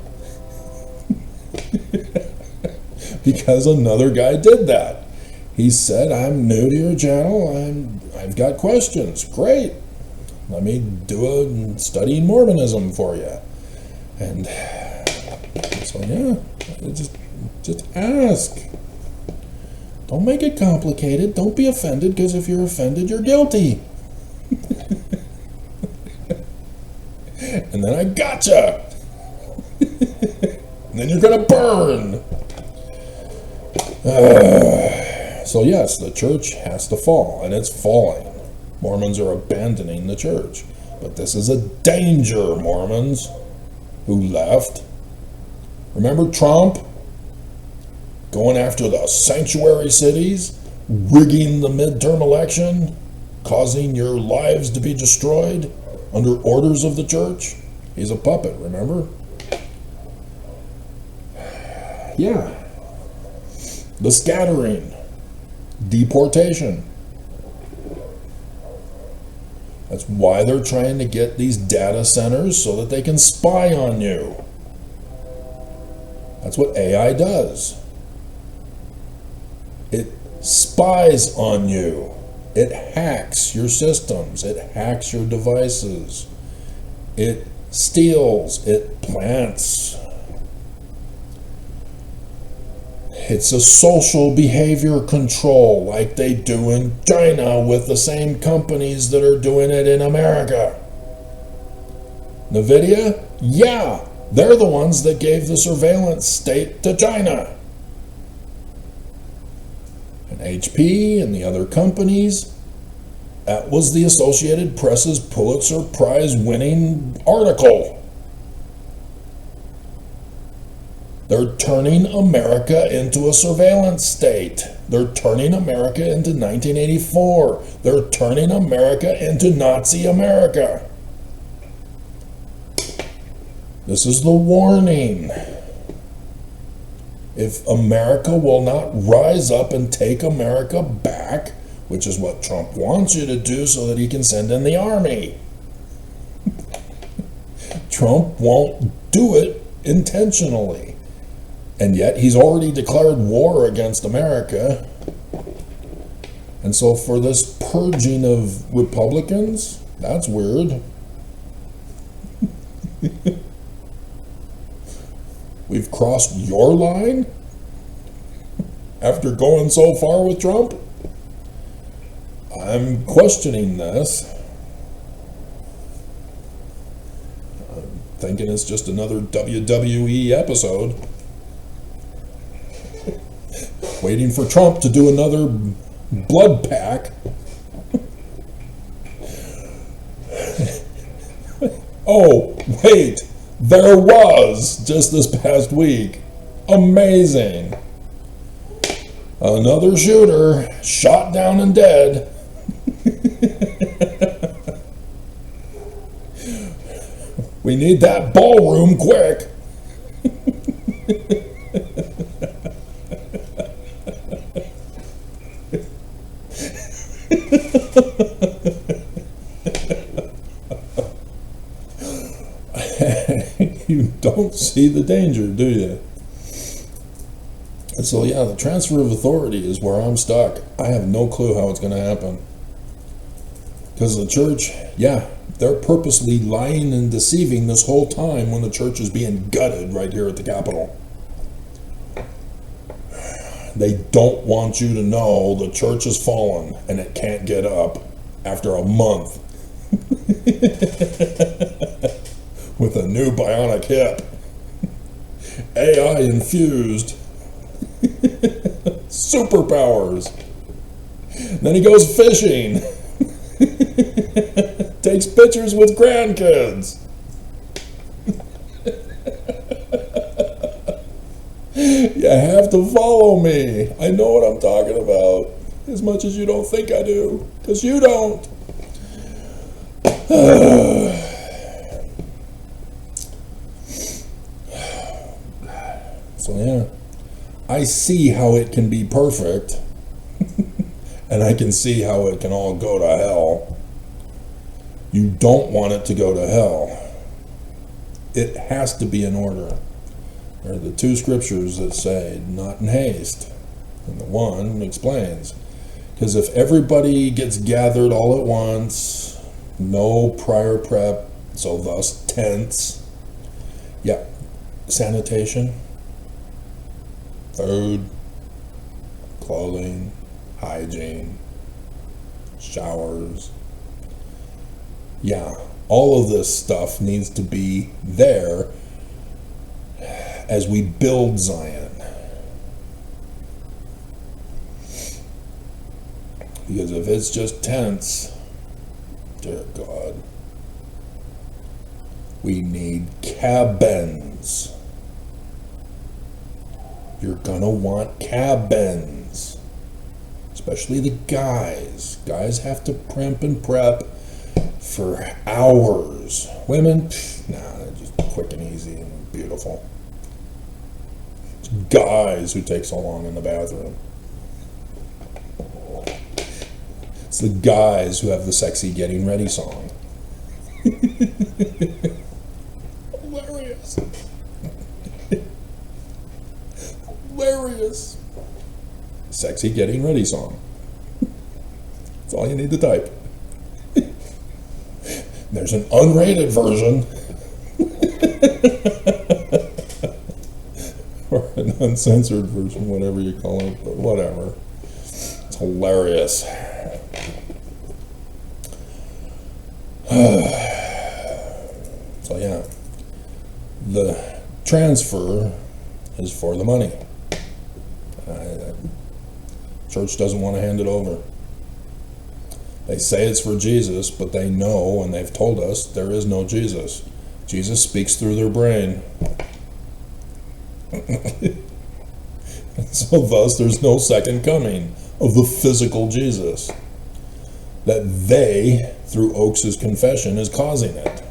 Because another guy did that. He said, I'm new to your channel. I've got questions. Great. Let me do a Studying Mormonism for you. And so yeah, just ask. Don't make it complicated. Don't be offended, because if you're offended, you're guilty. And then I gotcha. And then you're gonna burn. So yes, the church has to fall, and it's falling. Mormons are abandoning the church. But this is a danger, Mormons who left. Remember Trump going after the sanctuary cities, rigging the midterm election, causing your lives to be destroyed under orders of the church? He's a puppet, remember? Yeah. The scattering, deportation. That's why they're trying to get these data centers, so that they can spy on you. That's what AI does. It spies on you. It hacks your systems. It hacks your devices. It steals. It plants. It's a social behavior control, like they do in China with the same companies that are doing it in America. NVIDIA? Yeah, they're the ones that gave the surveillance state to China. And HP and the other companies, that was the Associated Press's Pulitzer Prize winning article. They're turning America into a surveillance state. They're turning America into 1984. They're turning America into Nazi America. This is the warning. If America will not rise up and take America back, which is what Trump wants you to do so that he can send in the army. Trump won't do it intentionally. And yet he's already declared war against America. And so for this purging of Republicans, that's weird. We've crossed your line after going so far with Trump? I'm questioning this. I'm thinking it's just another WWE episode. Waiting for Trump to do another blood pack. Oh, wait. There was just this past week. Amazing. Another shooter shot down and dead. We need that ballroom quick. You don't see the danger, do you? And so, yeah, the transfer of authority is where I'm stuck. I have no clue how it's going to happen. Because the church, yeah, they're purposely lying and deceiving this whole time when the church is being gutted right here at the Capitol. They don't want you to know the church has fallen and it can't get up after a month with a new bionic hip, AI infused, superpowers. Then he goes fishing, takes pictures with grandkids. You have to follow me. I know what I'm talking about, as much as you don't think I do, because you don't. So yeah, I see how it can be perfect, and I can see how it can all go to hell. You don't want it to go to hell. It has to be in order. There are the two scriptures that say, not in haste. And the one explains. Because if everybody gets gathered all at once, no prior prep, so thus tents, yeah, sanitation, food, clothing, hygiene, showers, yeah, all of this stuff needs to be there as we build Zion. Because if it's just tents, dear God, we need cabins. You're gonna want cabins, especially the guys. Guys have to primp and prep for hours. Women, nah, they're just quick and easy and beautiful. It's guys who take so long in the bathroom. It's the guys who have the sexy getting ready song. Hilarious. Hilarious. Sexy getting ready song. That's all you need to type. There's an unrated version. Or an uncensored version, whatever you call it, but whatever. It's hilarious. So yeah, the transfer is for the money. Church doesn't want to hand it over. They say it's for Jesus, but they know, and they've told us, there is no Jesus. Jesus speaks through their brain. So thus, there's no second coming of the physical Jesus. That they, through Oakes' confession, is causing it.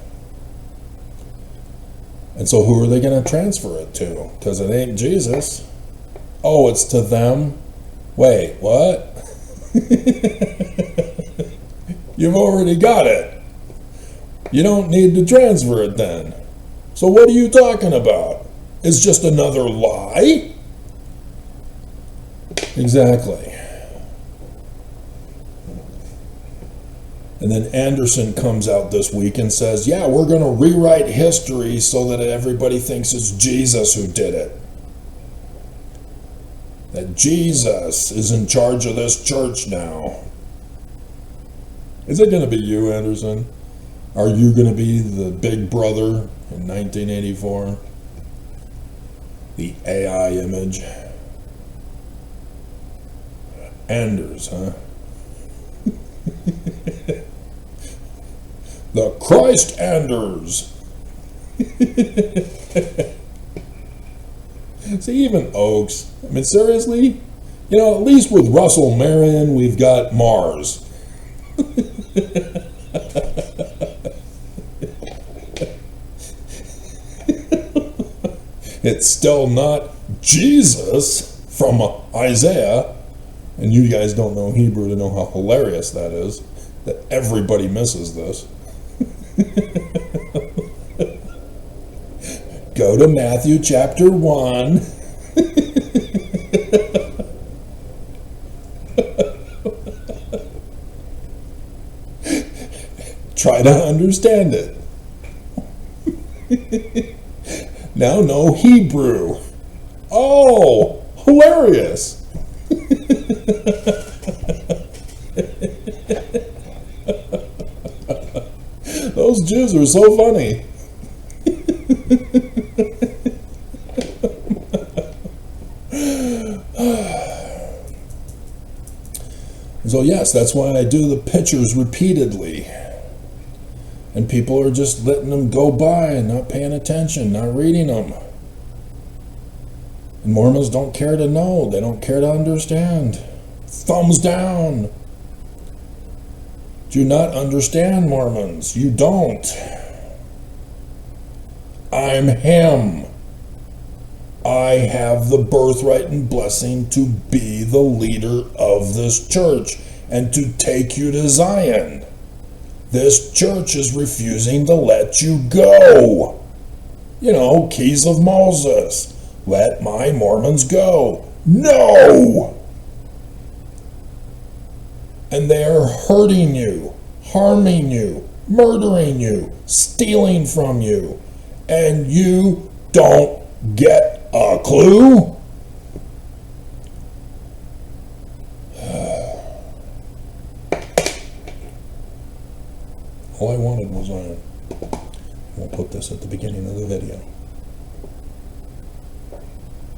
And so who are they going to transfer it to? Because it ain't Jesus. Oh, it's to them? Wait, what? You've already got it. You don't need to transfer it then. So what are you talking about? It's just another lie? Exactly. And then Anderson comes out this week and says, yeah, we're going to rewrite history so that everybody thinks it's Jesus who did it. That Jesus is in charge of this church now. Is it going to be you, Anderson? Are you going to be the big brother in 1984? The AI image? Anders, huh? The Christ Anders. See, even Oakes. I mean, seriously? You know, at least with Russell Marion, we've got Mars. It's still not Jesus from Isaiah. And you guys don't know Hebrew to know how hilarious that is. That everybody misses this. Go to Matthew chapter 1. Try to understand it. Now know Hebrew. Oh, hilarious. Those Jews are so funny. So yes, that's why I do the pictures repeatedly. And people are just letting them go by and not paying attention, not reading them. And Mormons don't care to know. They don't care to understand. Thumbs down. Do not understand, Mormons. You don't. I'm him. I have the birthright and blessing to be the leader of this church and to take you to Zion. This church is refusing to let you go. You know, keys of Moses. Let my Mormons go. No! And they are hurting you, harming you, murdering you, stealing from you. And you don't get a clue? All I wanted was Zion. We'll put this at the beginning of the video.